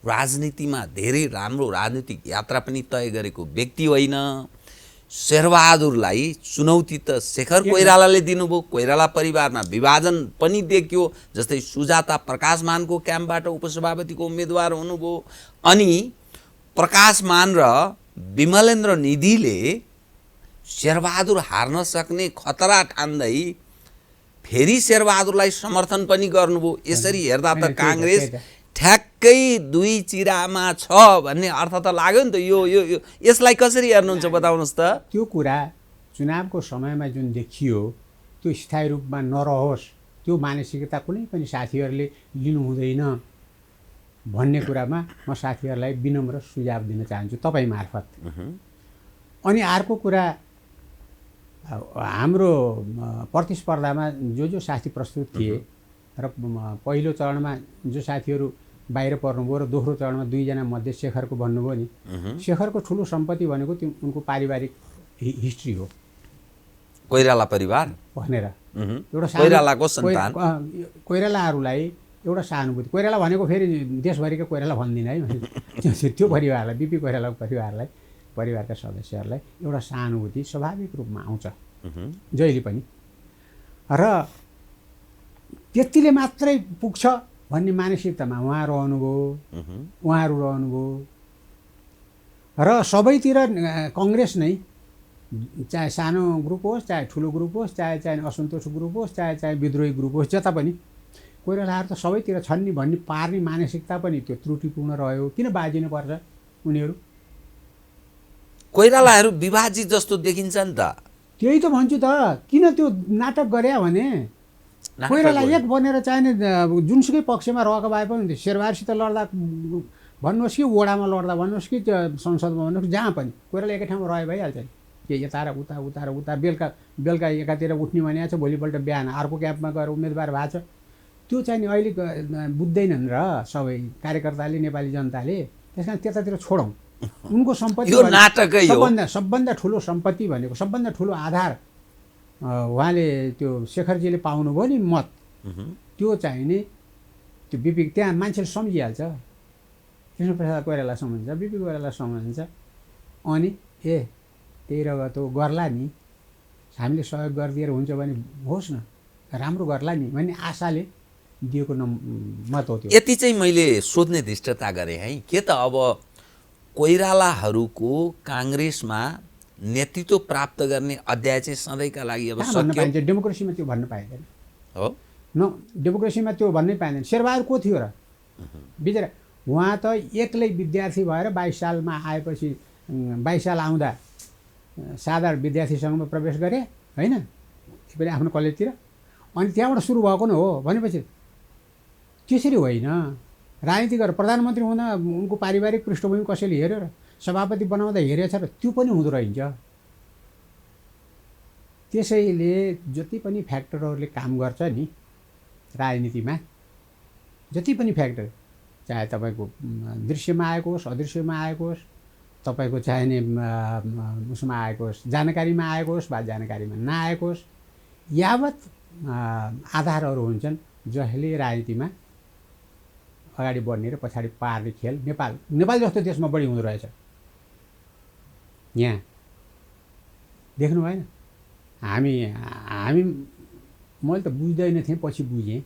राजनीतिमा धेरै राम्रो राजनीतिक यात्रा पनि तय गरेको व्यक्ति होइन। शेरबहादुरलाई चुनौती त शेखर कोइरालाले दिनुभयो। कोइराला परिवारमा विभाजन पनि देखियो, जस्तै सुजाता प्रकाशमानको क्याम्पबाट उपसभापतिको उम्मेदवार हुनुभयो। अनि प्रकाशमान र विमलेन्द्र निधिले शेरबहादुर हार्न सक्ने खतरा ठान्दै फेरि शेरबहादुरलाई समर्थन पनि गर्नुभयो। यसरी हेर्दा त काङ्ग्रेस ठ्याक्कै दुई चिरामा छ भन्ने अर्थ त लाग्यो नि त। यो यसलाई कसरी हेर्नुहुन्छ बताउनुहोस् त?
त्यो कुरा चुनावको समयमा जुन देखियो त्यो स्थायी रूपमा नरहोस्, त्यो मानसिकता कुनै पनि साथीहरूले लिनु हुँदैन भन्ने कुरामा म साथीहरूलाई विनम्र सुझाव दिन चाहन्छु तपाईँ मार्फत। अनि अर्को कुरा, हाम्रो प्रतिस्पर्धामा जो साथी प्रस्तुत थिए र पहिलो चरणमा जो साथीहरू बाहिर पर्नुभयो र दोस्रो चरणमा 2 जना मध्ये शेखरको भन्नुभयो नि, शेखरको ठुलो सम्पत्ति भनेको त्यो उनको पारिवारिक हिस्ट्री हो
कोइराला परिवार
भनेर एउटा
कोइरालाको सन्तान
कोइरालाहरूलाई एउटा सहानुभूति कोइराला भनेको फेरि देशभरिको कोइराला भन्दिनँ है त्यो परिवारलाई बिपी कोइरालाको परिवारका सदस्यहरूलाई एउटा सहानुभूति स्वाभाविक रूपमा आउँछ जहिले पनि र त्यतिले मात्रै पुग्छ भन्ने मानसिकतामा उहाँहरू रहनुभयो र सबैतिर कङ्ग्रेस नै चाहे सानो ग्रुप होस् चाहे ठुलो ग्रुप होस् चाहे असन्तोष ग्रुप होस् चाहे विद्रोही ग्रुप होस् जता पनि कोइरालाहरू त सबैतिर छन् नि भन्ने पार्ने मानसिकता पनि त्यो त्रुटिपूर्ण रह्यो किन बाजिनु पर्छ उनीहरू
कोइरालाहरू विभाजित जस्तो देखिन्छ नि त
त्यही त भन्छु त किन त्यो नाटक गरे भने कोइराला एक बनेर चाहिने जुनसुकै पक्षमा रहेको भए पनि शेरबहादुरसित लड्दा भन्नुहोस् कि वडामा लड्दा भन्नुहोस् कि संसदमा भन्नुहोस् जहाँ पनि कोइराला एकै ठाउँमा रहे भइहाल्छ के यता र उता बेलुका एकातिर उठ्ने भनेको छ भोलिपल्ट बिहान अर्को क्याम्पमा गएर उम्मेदवार भएको छ त्यो चाहिँ नि अहिले बुझ्दैनन् र सबै कार्यकर्ताले नेपाली जनताले त्यस कारण त्यतातिर छोडौँ उनको सम्पत्ति सबभन्दा ठुलो सम्पत्ति भनेको सबभन्दा ठुलो आधार उहाँले त्यो शेखरजीले पाउनुभयो नि मत त्यो चाहिँ नि त्यो बिपी त्यहाँ मान्छेले सम्झिहाल्छ कृष्णप्रसाद कोइराला सम्झिन्छ बिपी कोइराला सम्झिन्छ अनि त्यही रगत हो गर्ला नि हामीले सहयोग गरिदिएर हुन्छ भने होस् न राम्रो गर्ला नि भन्ने आशाले दिएको मत हो त्यो
यति चाहिँ मैले सोध्ने धृष्टता गरेँ है के त अब कोइरालाहरूको काङ्ग्रेसमा नेतृत्व प्राप्त गर्ने अध्याय चाहिँ सधैँका लागि अब
सकियो डेमोक्रेसीमा त्यो भन्न पाइँदैन
हो
डेमोक्रेसीमा त्यो भन्नै पाइँदैन शेरबहादुर को थियो र बिचरा उहाँ त एक्लै विद्यार्थी भएर 22 सालमा आएपछि 22 साल आउँदा साधारण विद्यार्थी सङ्घमा प्रवेश गरे होइन पनि आफ्नो कलेजतिर अनि त्यहाँबाट सुरु भएको नै हो भनेपछि त्यसरी होइन राजनीति गरेर प्रधानमन्त्री हुँदा उनको पारिवारिक पृष्ठभूमि कसैले हेऱ्यो र सभापति बनाउँदा हेरेछ र त्यो पनि हुँदो रहेछ त्यसैले जति पनि फ्याक्टरहरूले काम गर्छ नि राजनीतिमा जति पनि फ्याक्टर चाहे तपाईँको दृश्यमा आएको होस् अदृश्यमा आएको होस् तपाईँको चाहिने उसमा आएको होस् जानकारीमा आएको होस् वा जानकारीमा नआएको होस् यावत आधारहरू हुन्छन् जसले राजनीतिमा अगाडि बढ्ने र पछाडि पार्ने खेल नेपाल जस्तो देशमा बढी हुँदो रहेछ यहाँ देख्नु भएन हामी मैले त बुझ्दैन थिएँ पछि बुझेँ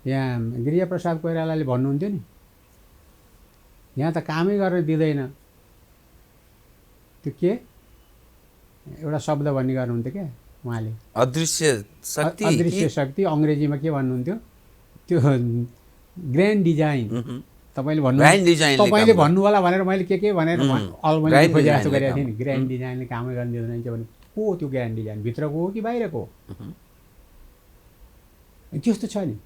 यहाँ गिरिजाप्रसाद कोइरालाले भन्नुहुन्थ्यो नि यहाँ त कामै गरेर दिँदैन त्यो के एउटा शब्द भन्ने गर्नुहुन्थ्यो क्या उहाँले अदृश्य शक्ति अङ्ग्रेजीमा के भन्नुहुन्थ्यो त्यो ग्रान्ड डिजाइन तपाईँले भन्नु होला भनेर मैले के भनेर अलमैले खोजेको गरेको थिएँ नि ग्रान्ड डिजाइनले कामै गर्न दिँदैन भने को त्यो ग्रान्ड डिजाइन भित्रको हो कि बाहिरको हो त्यस्तो छ नि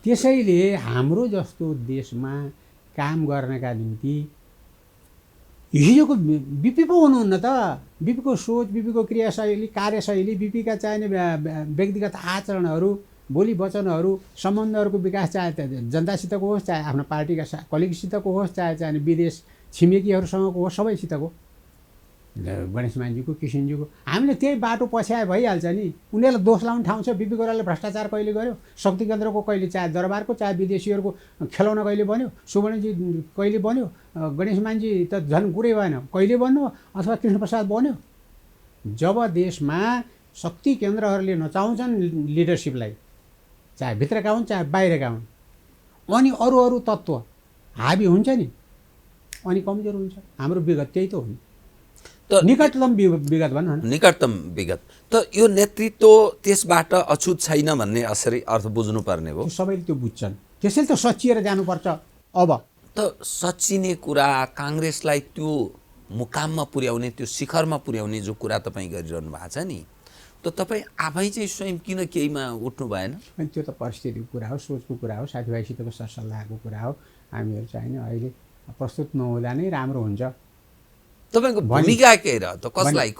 त्यसैले हाम्रो जस्तो देशमा काम गर्नका निम्ति हिजोको बिपी पो हुनुहुन्न त बिपीको सोच बिपीको क्रियाशैली कार्यशैली बिपीका चाहिने व्यक्तिगत आचरणहरू बोली वचनहरू सम्बन्धहरूको विकास चाहे जनतासितको होस् चाहे आफ्नो पार्टीका कलिगसितको होस् चाहे विदेश छिमेकीहरूसँगको होस् सबैसितको गणेश मानजीको किसिनजीको हामीले त्यही बाटो पछ्याए भइहाल्छ नि उनीहरूलाई दोष लाउने ठाउँ छ बिपी कोइरालाले भ्रष्टाचार कहिले गर्यो शक्ति केन्द्रको कहिले चाहे दरबारको चाहे विदेशीहरूको खेलाउन कहिले बन्यो सुवर्णजी कहिले बन्यो गणेश मानजी त झन् कुरै भएन कहिले बन्यो अथवा कृष्णप्रसाद बन्यो जब देशमा शक्ति केन्द्रहरूले नचाउँछन् लिडरसिपलाई चाहे भित्रका हुन् चाहे बाहिरका हुन् अनि अरू तत्त्व हाबी हुन्छ नि अनि कमजोर हुन्छ हाम्रो विगत त्यही त हो नि निकटतम विगत भनौँ न
निकटतम विगत त यो नेतृत्व त्यसबाट अछुत छैन भन्ने असरी अर्थ बुझ्नुपर्ने हो
सबैले त्यो बुझ्छन् त्यसैले त सच्चिएर जानुपर्छ अब
त सच्चिने कुरा काङ्ग्रेसलाई त्यो मुकाममा पुर्याउने त्यो शिखरमा पुर्याउने जो कुरा तपाईँ गरिरहनु भएको छ नि त तपाईँ आफै चाहिँ स्वयं किन केहीमा उठ्नु भएन
अनि त्यो त परिस्थितिको कुरा हो सोचको कुरा हो साथीभाइसितको सरसल्लाहको कुरा हो हामीहरू चाहिँ अहिले प्रस्तुत नहुँदा नै राम्रो हुन्छ
तपाईँको भूमिका के र त कसलाई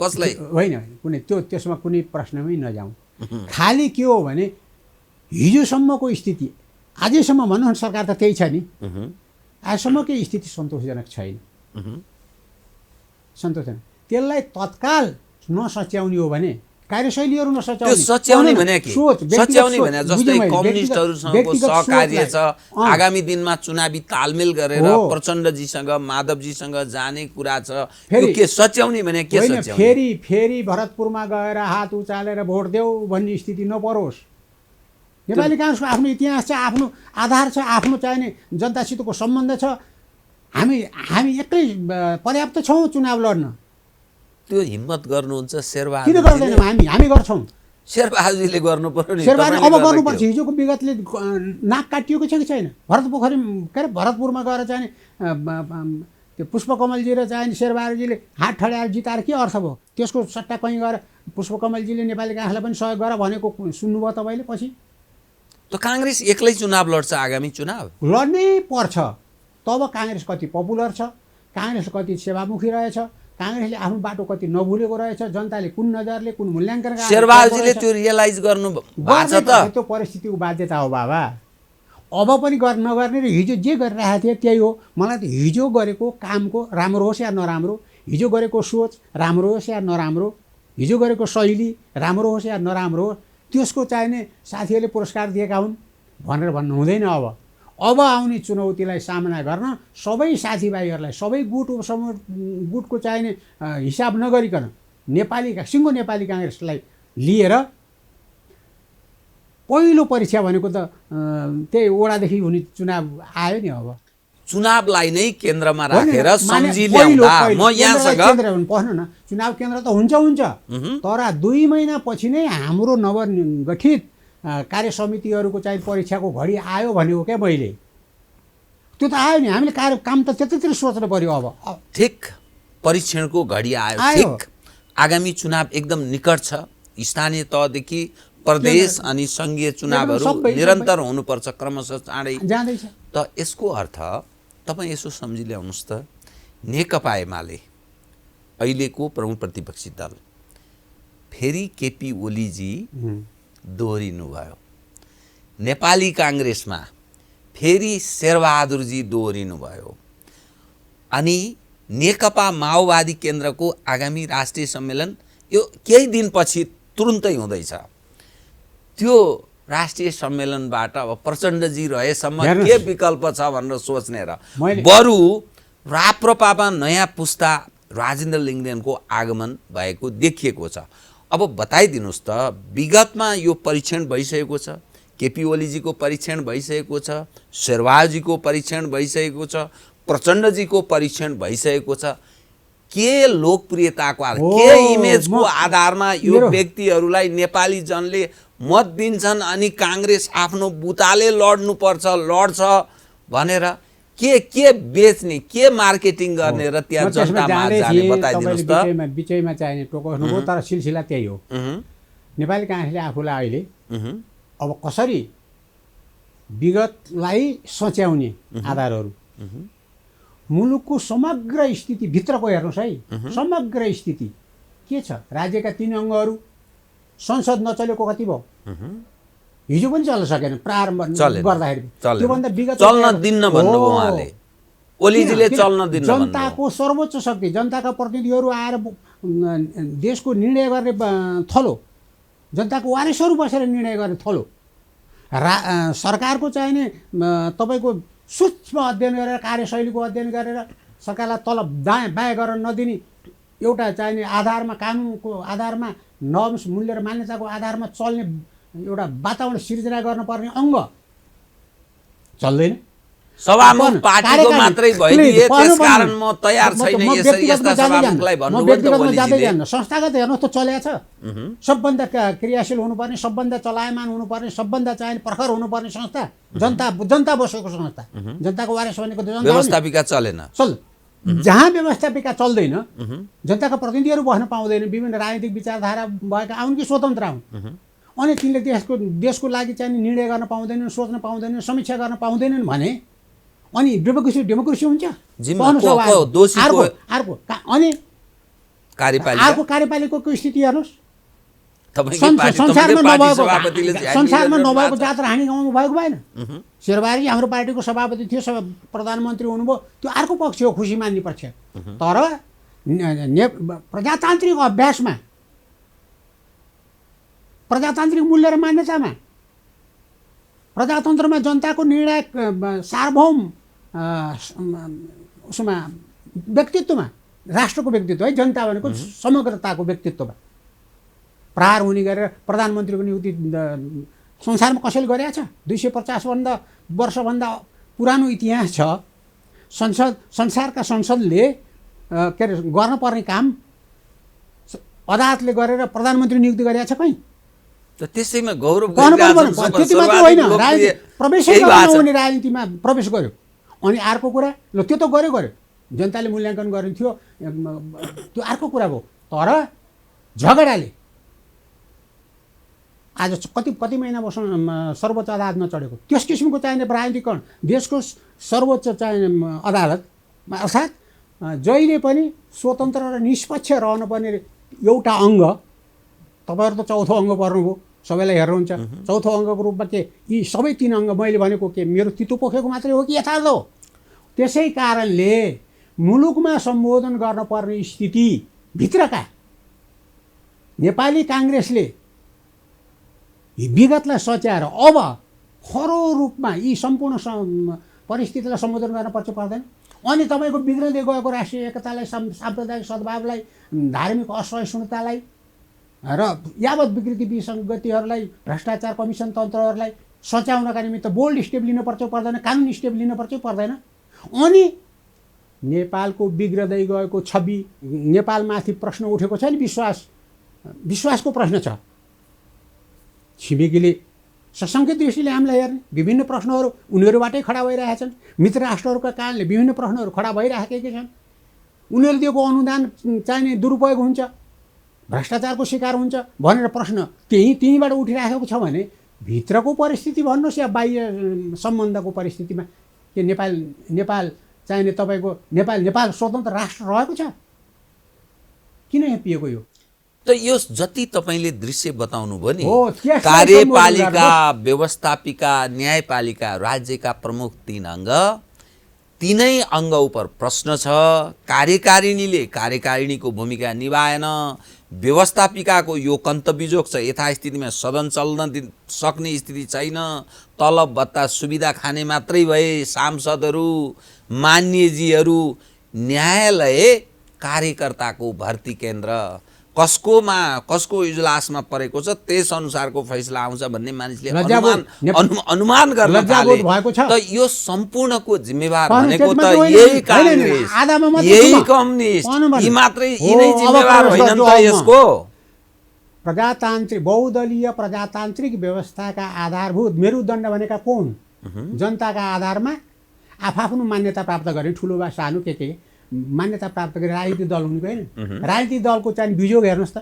होइन कुनै त्यसमा कुनै प्रश्नमै नजाउँ खालि के हो भने हिजोसम्मको स्थिति आजैसम्म भनौँ सरकार त त्यही छ नि आजसम्मकै स्थिति सन्तोषजनक छैन सन्तोषजनक त्यसलाई तत्काल नसच्याउने हो भने कार्यशैलीहरू
त्यो
नसच्याउने
सच्याउने भने के
सोच, व्यक्तिगत
सच्याउने
सोच,
भने
बुझेँ
जस्तै
मैले,
कम्युनिस्टहरूसँगको
व्यक्तिगत
सहकार्य छ
सोचलाई,
आगामी दिनमा चुनावी तालमेल गरेर
हो।
प्रचण्डजीसँग माधवजीसँग जाने कुरा छ यो
फेरि-
के सच्याउने भने के
होइन,
सच्याउने
फेरि भरतपुरमा गएर हात उचालेर भोट देऊ भन्ने स्थिति नपरोस्। नेपाली काङ्ग्रेसको आफ्नो इतिहास छ, आफ्नो आधार छ, आफ्नो चाहिने जनतासितको सम्बन्ध छ। हामी एक्लै पर्याप्त छौँ चुनाव लड्न।
त्यो हिम्मत गर्नुहुन्छ
किन
शेरबहादुर
गर्दैनौँ? हामी गर्छौँ।
शेरबहादुरजीले गर्नु पर्यो नि
शेरबहादुर
तपाईँले
अब
गर्दा
गर्नुपर्छ।
के हो?
हिजोको विगतले नाक काटिएको छ कि छैन? भरतपोखरी के अरे भरतपुरमा गएर चाहिँ त्यो पुष्पकमलजी र चाहिँ शेरबहादुरजीले हात ठड्याएर जिताएर के अर्थ भयो? त्यसको सट्टा कहीँ गएर पुष्पकमलजीले नेपाली काङ्ग्रेसलाई पनि सहयोग गर भनेको सुन्नुभयो तपाईँले? पछि
त काङ्ग्रेस एक्लै चुनाव लड्छ आगामी चुनाव
लड्नै पर्छ। तब काङ्ग्रेस कति पपुलर छ, काङ्ग्रेस कति सेवामुखी रहेछ, काङ्ग्रेसले आफ्नो बाटो कति नभुलेको रहेछ, जनताले कुन नजरले कुन मूल्याङ्कन
शेरबहादुरजीले त्यो रियलाइज गर्नु भएको छ त
त्यो परिस्थितिको बाध्यता हो बाबा। अब पनि नगर्ने र हिजो जे गरिरहेको थिए त्यही हो। मलाई त हिजो गरेको कामको राम्रो होस् या नराम्रो, हिजो गरेको सोच राम्रो होस् या नराम्रो, हिजो गरेको शैली राम्रो होस् या नराम्रो होस्, त्यसको चाहिने साथीहरूले पुरस्कार दिएका हुन् भनेर भन्नु हुँदैन। अब आउने चुनौतीलाई सामना गर्न सबै साथीभाइहरूलाई, सबै गुटको चाहिने हिसाब नगरिकन सिङ्गो नेपाली काङ्ग्रेसलाई लिएर पहिलो परीक्षा भनेको त त्यही वडादेखि हुने चुनाव आयो नि। अब
चुनावलाई नै केन्द्रमा राखेर
माने
सम्झी
पहिलो
ल्याउँदा म यहाँसँग
पस्नु न, चुनाव केन्द्र त हुन्छ तर 2 महिनापछि नै हाम्रो नवगठित कार्य समितिहरूको चाहिँ परीक्षाको घडी आयो भनेको क्या मैले। त्यो त आयो नि, हामीले काम त त्यतैतिर सोच्नु पर्यो। अब
ठिक परीक्षणको घडी आयो ठिक आगामी चुनाव एकदम निकट छ। स्थानीय तहदेखि प्रदेश अनि सङ्घीय चुनावहरू निरन्तर हुनुपर्छ क्रमशः चाँडै
जाँदैछ।
त यसको अर्थ तपाईँ यसो सम्झी ल्याउनुहोस् त नेकपा एमाले अहिलेको प्रमुख प्रतिपक्षी दल फेरि केपी ओलीजी दोहोरिनुभयो। नेपाली काङ्ग्रेसमा फेरि शेरबहादुरजी दोहोरिनुभयो। अनि नेकपा माओवादी केन्द्रको आगामी राष्ट्रिय सम्मेलन यो केही दिनपछि तुरुन्तै हुँदैछ। त्यो राष्ट्रिय सम्मेलनबाट अब प्रचण्डजी रहेसम्म के विकल्प छ भनेर सोच्ने र बरु राप्रपामा नयाँ पुस्ता राजेन्द्र लिङ्गदेनको आगमन भएको देखिएको छ। अब बताइदिनुहोस् त विगतमा यो परीक्षण भइसकेको छ, केपी ओलीजीको परीक्षण भइसकेको छ, शेरबहादुरजीको परीक्षण भइसकेको छ, प्रचण्डजीको परीक्षण भइसकेको छ। के लोकप्रियताको के इमेजको आधारमा यो व्यक्तिहरूलाई नेपाली जनले मत दिन्छन् अनि काङ्ग्रेस आफ्नो बुताले लड्छ भनेर के बेच्ने, के मार्केटिङ गर्ने र त्यहाँ जनतामा जाने बताइदिनुहोस् त।
बिचैमा चाहिने टोकाउनुभयो तर सिलसिला त्यही हो। नेपाली काङ्ग्रेसले आफूलाई अहिले अब कसरी विगतलाई सच्याउने आधारहरू, मुलुकको समग्र स्थिति भित्रको हेर्नुहोस् है, समग्र स्थिति के छ? राज्यका 3 अङ्गहरू, संसद नचलेको कति भयो? हिजो पनि चल्न सकेन प्रारम्भ गर्दाखेरि। त्योभन्दा विगत
चल्न दिन्न भन्नुभयो उहाँले, ओलीजीले चल्न दिन्न।
जनताको सर्वोच्च शक्ति, जनताका प्रतिनिधिहरू आएर देशको निर्णय गर्ने थलो, जनताको वारिसहरू बसेर निर्णय गर्ने थलो, सरकारको चाहिने तपाईँको सूक्ष्म अध्ययन गरेर कार्यशैलीको अध्ययन गरेर सरकारलाई तलब दायाँ बायाँ गरेर नदिने एउटा चाहिने आधारमा, कानुनको आधारमा, नर्म्स मूल्य र मान्यताको आधारमा चल्ने एउटा वातावरण सिर्जना गर्नुपर्ने अङ्ग चल्दैन।
सभामुख पार्टीको मात्रै भइदिए त्यसकारण म तयार छैन यस्ता सभामुखलाई भन्नुभयो नि त ओलीजीले।
संस्थागत हेर्नुहोस् त चलेको छ। सबभन्दा क्रियाशील हुनुपर्ने, सबभन्दा चलायमान हुनुपर्ने, सबभन्दा चाहिने प्रखर हुनुपर्ने संस्था जनता बसेको संस्था, जनताको वारिस भनेको जनता।
व्यवस्थापिका चलेन।
जहाँ व्यवस्थापिका चल्दैन, जनताका प्रतिनिधिहरू बस्न पाउँदैन, विभिन्न राजनीतिक विचारधारा भएका आउन् कि स्वतन्त्र आउन्, अनि तिनले देशको लागि चाहिँ निर्णय गर्न पाउँदैनन्, सोच्न पाउँदैनन्, समीक्षा गर्न पाउँदैनन् भने अनि डेमोक्रेसी हुन्छ। अर्को अनि कार्यपालिकाको स्थिति हेर्नुहोस्। संसारमा नभएको जात्रा हामी गाउँमा भएको भएन। शेरबहादुरजी हाम्रो पार्टीको सभापति थियो, प्रधानमन्त्री हुनुभयो, त्यो अर्को पक्ष हो, खुसी मान्ने पक्ष। तर प्रजातान्त्रिक अभ्यासमा, प्रजातान्त्रिक मूल्य र मान्यतामा, प्रजातन्त्रमा जनताको निर्णायक सार्वभौम उसमा व्यक्तित्वमा, राष्ट्रको व्यक्तित्व है, जनता भनेको समग्रताको व्यक्तित्वमा प्रहार हुने गरेर प्रधानमन्त्रीको नियुक्ति संसारमा कसैले गरेका छ? 250 वर्षभन्दा पुरानो इतिहास छ। संसारका संसदले के अरे गर्नुपर्ने काम अदालतले गरेर प्रधानमन्त्री नियुक्ति गरेका छ कहीँ?
त्यसैमा गौरव
त्यति मात्र होइन, प्रवेशै नहुने राजनीतिमा प्रवेश गर्यो। अनि अर्को कुरा, ल त्यो त गर्यो, जनताले मूल्याङ्कन गर्ने थियो, त्यो अर्को कुरा भयो। तर झगडाले आज कति महिना सर्वोच्च अदालतमा चढेको, त्यस किसिमको चाहिने राजनीतिकरण देशको सर्वोच्च चाहिने अदालतमा, अर्थात् जहिले पनि स्वतन्त्र र निष्पक्ष रहनुपर्ने एउटा अङ्ग। तपाईँहरू त चौथो अङ्ग पर्नुभयो, सबैलाई हेर्नुहुन्छ। चौथो अङ्गको रूपमा के यी सबै 3 अङ्ग मैले भनेको के मेरो तितो पोखेको मात्रै हो कि यथार्थ हो? त्यसै कारणले मुलुकमा सम्बोधन गर्नुपर्ने स्थिति भित्रका नेपाली काङ्ग्रेसले विगतलाई सच्याएर अब खरो रूपमा यी सम्पूर्ण परिस्थितिलाई सम्बोधन गर्न पर्छ पर्दैन? अनि तपाईँको बिग्रँदै गएको राष्ट्रिय एकतालाई, साम्प्रदायिक सद्भावलाई, धार्मिक असहिष्णुतालाई र यावत विकृति विसङ्गतिहरूलाई, भ्रष्टाचार कमिसन तन्त्रहरूलाई सच्याउनका निमित्त बोल्ड स्टेप लिनुपर्छ पर्दैन? कानुनी स्टेप लिनुपर्छ पर्दैन? अनि नेपालको बिग्रदै गएको छवि, नेपालमाथि प्रश्न उठेको छ नि, विश्वासको प्रश्न छ। छिमेकीले सशङ्कित दृष्टिले हामीलाई हेर्ने विभिन्न प्रश्नहरू उनीहरूबाटै खडा भइरहेछन्। मित्र राष्ट्रहरूका कारणले विभिन्न प्रश्नहरू खडा भइराखेकै छन्। उनीहरू दिएको अनुदान चाहिने दुरुपयोग हुन्छ, भ्रष्टाचारको शिकार हुन्छ भनेर प्रश्न त्यहीँबाट उठिराखेको छ भने भित्रको परिस्थिति भन्नुहोस् या बाह्य सम्बन्धको परिस्थितिमा के नेपाल चाहिने तपाईँको नेपाल स्वतन्त्र राष्ट्र रहेको छ? किन यहाँ पिएको यो?
त यो जति तपाईँले दृश्य बताउनु भयो नि, कार्यपालिका, व्यवस्थापिका, न्यायपालिका, राज्यका प्रमुख 3 अङ्ग, 3 अङ्ग उप प्रश्न छ। कार्यकारिणीको भूमिका निभाएन, व्यवस्थापिकाको यो कन्तबिजोग छ, यथास्थितिमा सदन चल्न सक्ने स्थिति छैन, तलब भत्ता सुविधा खाने मात्रै भए सांसदहरू, मान्यजीहरू, न्यायालय कार्यकर्ताको भर्ती केन्द्र, कसको इजलासमा परेको छ त्यस अनुसारको फैसला आउँछ भन्ने मानिसले अनुमान गर्न थाले। त यो सम्पूर्णको जिम्मेवार भनेको त यही कांग्रेस, यही कम्युनिस्ट, यी मात्रै यिनै जिम्मेवार होइनन् त यसको?
प्रजातान्त्रिक बहुदलीय प्रजातान्त्रिक व्यवस्थाका आधारभूत मेरुदण्ड भनेका कौन? जनताका आधारमा आफ्नो मान्यता प्राप्त गर्ने, ठुलो वा सानो के मान्यता प्राप्त गरे राजनीतिक दल हुनुको होइन। राजनीतिक दलको चाहिँ बिजोग हेर्नुहोस् त,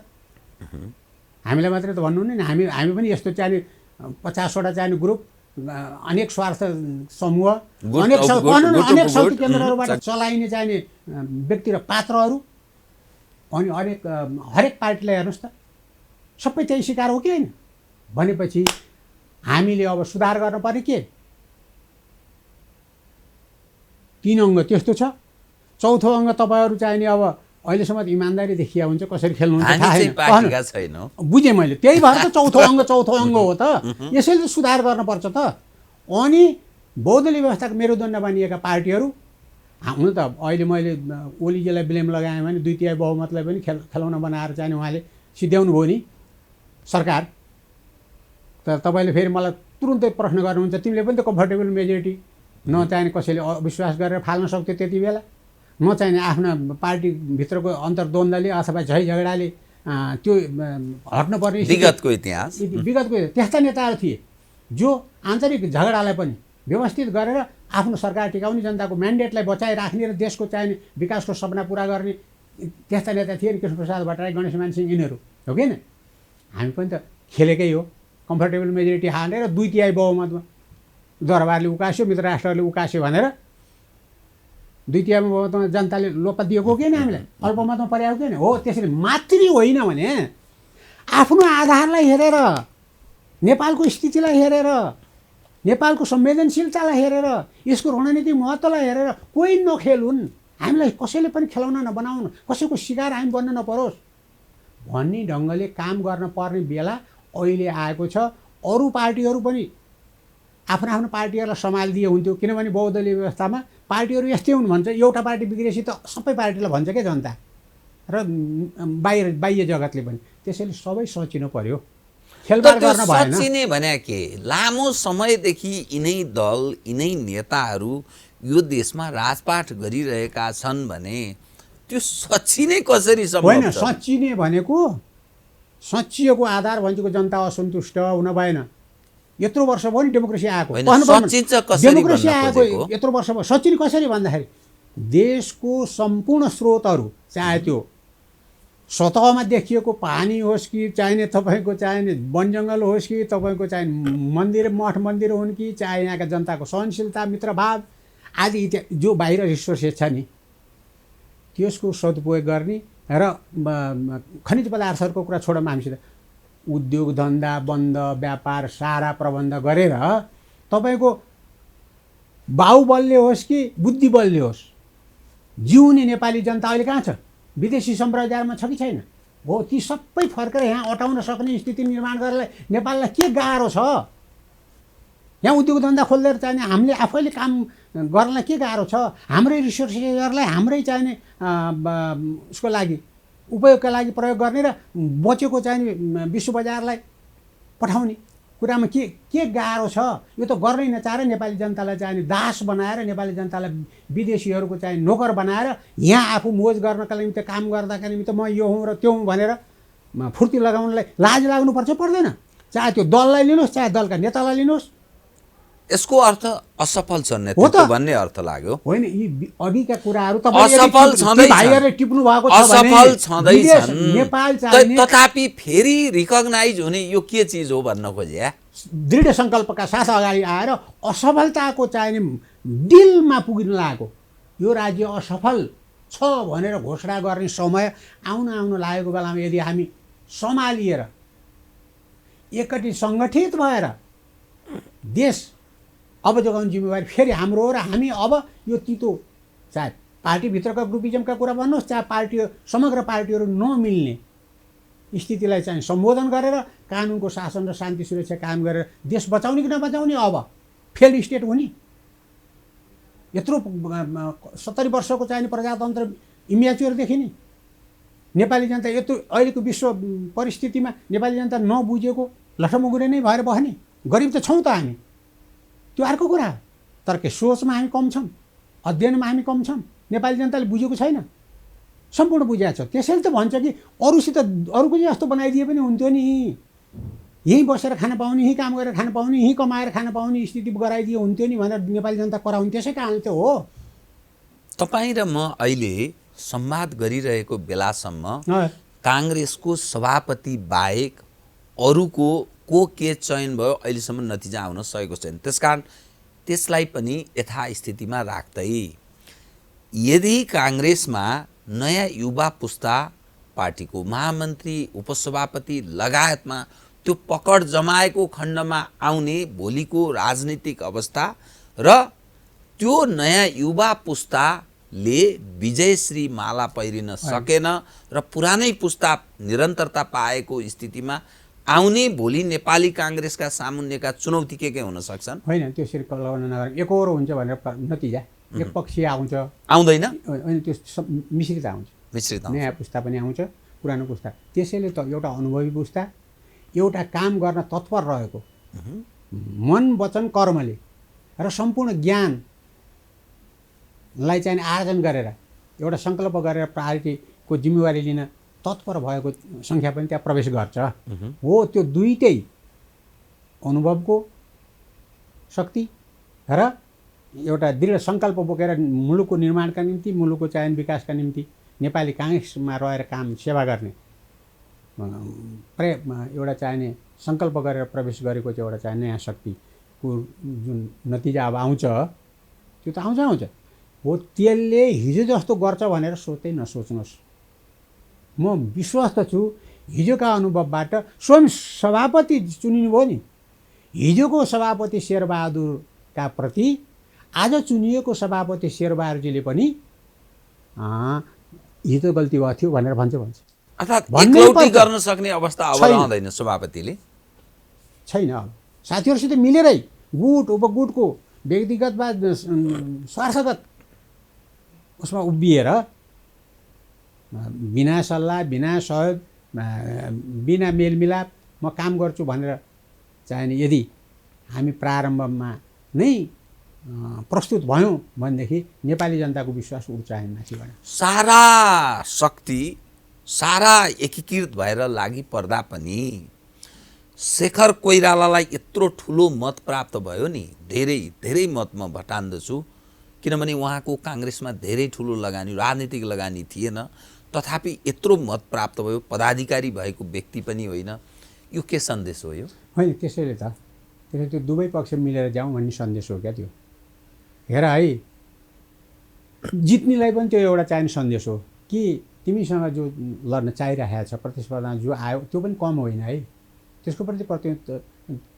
हामीलाई मात्रै त भन्नु नि, हामी पनि यस्तो चाहिने 50वटा चाहिने ग्रुप, अनेक स्वार्थ समूह, अनेक शक्ति केन्द्रहरूबाट चलाइने चाहिने व्यक्ति र पात्रहरू, अनि हरेक पार्टीलाई हेर्नुहोस् त, सबै त्यही शिकार हो कि होइन? भनेपछि हामीले अब सुधार गर्नुपर्ने के? 3 अङ्ग त्यस्तो छ। चौथो अङ्ग तपाईँहरू चाहिने अब अहिलेसम्म इमान्दारी देखिया हुन्छ, कसरी खेल्नुहुन्छ थाहा छैन। बुझेँ मैले, त्यही भएर त चौथो अङ्ग हो त। यसैले सुधार गर्नुपर्छ त। अनि बहुदलीय व्यवस्थाको मेरुदण्ड बनिएका पार्टीहरू, हुन त अहिले मैले ओलीजीलाई ब्लेम लगाएँ भने 2/3 बहुमतलाई पनि खेलौना बनाएर चाहिँ उहाँले सिध्याउनु भयो नि सरकार। तर तपाईँले फेरि मलाई तुरुन्तै प्रश्न गर्नुहुन्छ, तिमीले पनि त कम्फर्टेबल मेजोरिटी नचाहिने कसैले विश्वास गरेर फाल्न सक्थ्यो त्यति बेला, नचाहिने आफ्ना पार्टीभित्रको अन्तर्द्वन्द्वले अथवा झैझगडाले त्यो हट्नुपर्ने
विगतको इतिहास
त्यस्ता नेताहरू थिए जो आन्तरिक झगडालाई पनि व्यवस्थित गरेर आफ्नो सरकार टिकाउने, जनताको म्यान्डेटलाई बचाइराख्ने र देशको चाहिने विकासको सपना पुरा गर्ने त्यस्ता नेता थिए नि। कृष्णप्रसाद भट्टराई, गणेशमान सिंह, यिनीहरू हो कि होइन? हामी पनि त खेलेकै हो, कम्फर्टेबल मेजोरिटी हालेर 2/3 बहुमतमा दरबारले उकास्यो, मित्र राष्ट्रहरूले उकास्यो भनेर 2/3 बहुमतमा जनताले लोप दिएको कि हामीलाई, अल्पमतमा पर्यायो कि हो? त्यसरी मात्रै होइन भने आफ्नो आधारलाई हेरेर, नेपालको स्थितिलाई हेरेर, नेपालको संवेदनशीलतालाई हेरेर, यसको रणनीतिक महत्त्वलाई हेरेर कोही नखेलुन्। हामीलाई कसैले पनि खेलाउन नबनाउनु, कसैको शिकार हामी बन्न नपरोस् भन्ने ढङ्गले काम गर्न पर्ने बेला अहिले आएको छ। अरू पार्टीहरू पनि आफ्नो आफ्नो पार्टीहरूलाई सम्हालिदिए हुन्थ्यो, किनभने बहुदलीय व्यवस्थामा पार्टीहरू यस्तै हुन् भन्छ। एउटा पार्टी बिग्रेपछि त सबै पार्टीलाई भन्छ क्या जनता र बाह्य जगतले पनि। त्यसैले सबै सोचिनु पर्यो, खेलबाड गर्न भएन।
सचिने भने के, लामो समयदेखि यिनै दल यिनै नेताहरू यो देशमा राजपाट गरिरहेका छन् भने त्यो सचिने कसरी सम्भव?
होइन, सचिने भनेको सचिएको आधार भनेको जनता असन्तुष्ट हुन भएन। यत्रो वर्ष भयो नि डेमोक्रेसी आएको, डेमोक्रेसी आएको यत्रो वर्ष भयो। सचिने कसरी भन्दाखेरि देशको सम्पूर्ण स्रोतहरू, चाहे त्यो सतहमा देखिएको पानी होस् कि चाहिने तपाईँको चाहिने वनजङ्गल होस् कि तपाईँको चाहिने मन्दिर मठ मन्दिर हुन् कि चाहे यहाँका जनताको सहनशीलता मित्रभाव आदि इत्यादि जो बाहिर रिसोर्सेस छ नि त्यसको सदुपयोग गर्ने र खनिज पदार्थहरूको कुरा छोडौँ, हामीसित उद्योग धन्दा बन्द व्यापार सारा प्रबन्ध गरेर तपाईँको बाहुबलले होस् कि बुद्धिबलले होस् जिउने नेपाली जनता अहिले कहाँ छ? विदेशी सम्प्रदायमा छ कि छैन? हो, ती सबै फर्केर यहाँ अटाउन सक्ने स्थिति निर्माण गरेर नेपाललाई के गाह्रो छ? यहाँ उद्योग धन्दा खोलेर चाहिने हामीले आफैले काम गर्नलाई के गाह्रो छ? हाम्रै रिसोर्सेसहरूलाई हाम्रै चाहिने उसको लागि उपयोगका लागि प्रयोग गर्ने र बचेको चाहिने विश्व बजारलाई पठाउने कुरामा के गाह्रो छ? यो त गर्नै नचाहेर नेपाली जनतालाई चाहिने दास बनाएर, नेपाली जनतालाई विदेशीहरूको चाहिँ नोकर बनाएर यहाँ आफू मोज गर्नका निमित्त काम गर्दाका निमित्त म यो हुँ र त्यो हुँ भनेर फुर्ती लगाउनलाई लाज लाग्नुपर्छ पर्दैन? चाहे त्यो दललाई लिनुहोस् चाहे दलका नेतालाई लिनुहोस्।
यसको अर्थ असफल छ नेतृत्व भन्ने अर्थ लाग्यो।
होइन, यी अघिका कुराहरू
असफल छँदैछन्,
टिप्नु भएको छ
असफल छँदैछन्,
नेपाल चाहिने
तथापि फेरि रिकग्नाइज हुने यो के चिज हो भन्न खोजे?
दृढ सङ्कल्पका साथ अगाडि आएर असफलताको चाहिने डिलमा पुग्न लागेको यो राज्य असफल छ भनेर घोषणा गर्ने समय आउन लागेको बेलामा यदि हामी सम्हालिएर एकटी सङ्गठित भएर देश अब जोगाउने जिम्मेवारी फेरि हाम्रो हो र हामी अब यो तितो चाहे पार्टीभित्रका ग्रुपिजमका कुरा भन्नुहोस् चाहे पार्टी समग्र पार्टीहरू नमिल्ने स्थितिलाई चाहिँ सम्बोधन गरेर कानुनको शासन र शान्ति सुरक्षा कायम गरेर देश बचाउने कि नबचाउने, अब फेल्ड स्टेट हुने। यत्रो 70 वर्षको चाहिने प्रजातन्त्र इम्याच्योर देखिने नेपाली जनता यत्रो अहिलेको विश्व परिस्थितिमा नेपाली जनता नबुझेको लठमुगुरे नै भएर बस्ने गरिब त छौँ त हामी, त्यो अर्को कुरा। तर के सोचमा हामी कम छौँ, अध्ययनमा हामी कम छौँ, नेपाली जनताले बुझेको छैन, सम्पूर्ण बुझाएको छ। त्यसैले त भन्छ कि अरूसित अरूको चाहिँ जस्तो बनाइदिए पनि हुन्थ्यो नि, यहीँ बसेर खान पाउने, यहीँ काम गरेर खान पाउने, यहीँ कमाएर खान पाउने स्थिति गराइदिए हुन्थ्यो नि भनेर नेपाली जनता कराउने त्यसै कारण त हो।
तपाईँ र म अहिले संवाद गरिरहेको बेलासम्म काङ्ग्रेसको सभापति बाहेक अरूको को के चयन भयो अहिलेसम्म नतिजा आउन सकेको छैन। त्यसकारण त्यसलाई पनि यथास्थितिमा राख्दै यदि काङ्ग्रेसमा नयाँ युवा पुस्ता पार्टीको महामन्त्री उपसभापति लगायतमा त्यो पकड जमाएको खण्डमा आउने भोलिको राजनीतिक अवस्था र त्यो नयाँ युवा पुस्ताले विजयश्री माला पहिरिन सकेन र पुरानै पुस्ता निरन्तरता पाएको स्थितिमा आउने भोलि नेपाली काङ्ग्रेसका सामुन्नेका चुनौती के हुन सक्छन्?
होइन, त्यसरी लगाउन नगर्नु, एकहोरो हुन्छ भनेर नतिजा एकपक्षीय आउँछ,
आउँदैन?
होइन, त्यो मिश्रित आउँछ, नयाँ पुस्ता पनि आउँछ, पुरानो पुस्ता। त्यसैले त एउटा अनुभवी पुस्ता एउटा काम गर्न तत्पर रहेको मन वचन कर्मले र सम्पूर्ण ज्ञानलाई चाहिँ आर्जन गरेर एउटा सङ्कल्प गरेर पार्टीको जिम्मेवारी लिन तत्पर भएको सङ्ख्या पनि त्यहाँ प्रवेश गर्छ। हो, त्यो दुईटै अनुभवको शक्ति र एउटा दृढ सङ्कल्प बोकेर मुलुकको निर्माणका निम्ति, मुलुकको चाहिँ विकासका निम्ति नेपाली काङ्ग्रेसमा रहेर काम सेवा गर्ने एउटा चाहिने सङ्कल्प गरेर प्रवेश गरेको चाहिँ एउटा चाहिँ नयाँ शक्तिको जुन नतिजा अब आउँछ त्यो त आउँछ। हो, त्यसले हिजो जस्तो गर्छ भनेर सोच्दै नसोच्नुहोस्। म विश्वस्त छु हिजोका अनुभवबाट स्वयं सभापति चुनिनुभयो नि, हिजोको सभापति शेरबहादुरका प्रति आज चुनिएको सभापति शेरबहादुरजीले पनि हिजो गल्ती भएको थियो भनेर भन्छ
अर्थात्
भन्नै
एकलौटी
पर्छ।
गर्न सक्ने अवस्था अब
छैन।
रहँदैन सभापतिले।
छैन। अब साथीहरूसित मिलेरै गुट उपगुटको व्यक्तिगत वा स्वार्थगत उसमा उभिएर बिना सल्लाह बिना सहयोग बिना मेलमिलाप म काम गर्छु भनेर चाहिने यदि हामी प्रारम्भमा नै प्रस्तुत भयौँ भनेदेखि नेपाली जनताको विश्वास उठ्छ हामी माथिबाट।
सारा शक्ति सारा एकीकृत भएर लागि पर्दा पनि शेखर कोइरालालाई यत्रो ठुलो मत प्राप्त भयो नि, धेरै धेरै मत म भटान्दछु, किनभने उहाँको काङ्ग्रेसमा धेरै ठुलो लगानी राजनीतिक लगानी थिएन, तथापि यत्रो मत प्राप्त भयो, पदाधिकारी भएको व्यक्ति पनि होइन। यो के सन्देश हो? यो
होइन त्यसैले त्यो दुवै पक्ष मिलेर जाउँ भन्ने सन्देश हो क्या त्यो। हेर है, जित्नेलाई पनि त्यो एउटा चाहिने सन्देश हो कि तिमीसँग जो लड्न चाहिरहेको छ प्रतिस्पर्धा जो आयो त्यो पनि कम होइन है, त्यसको प्रति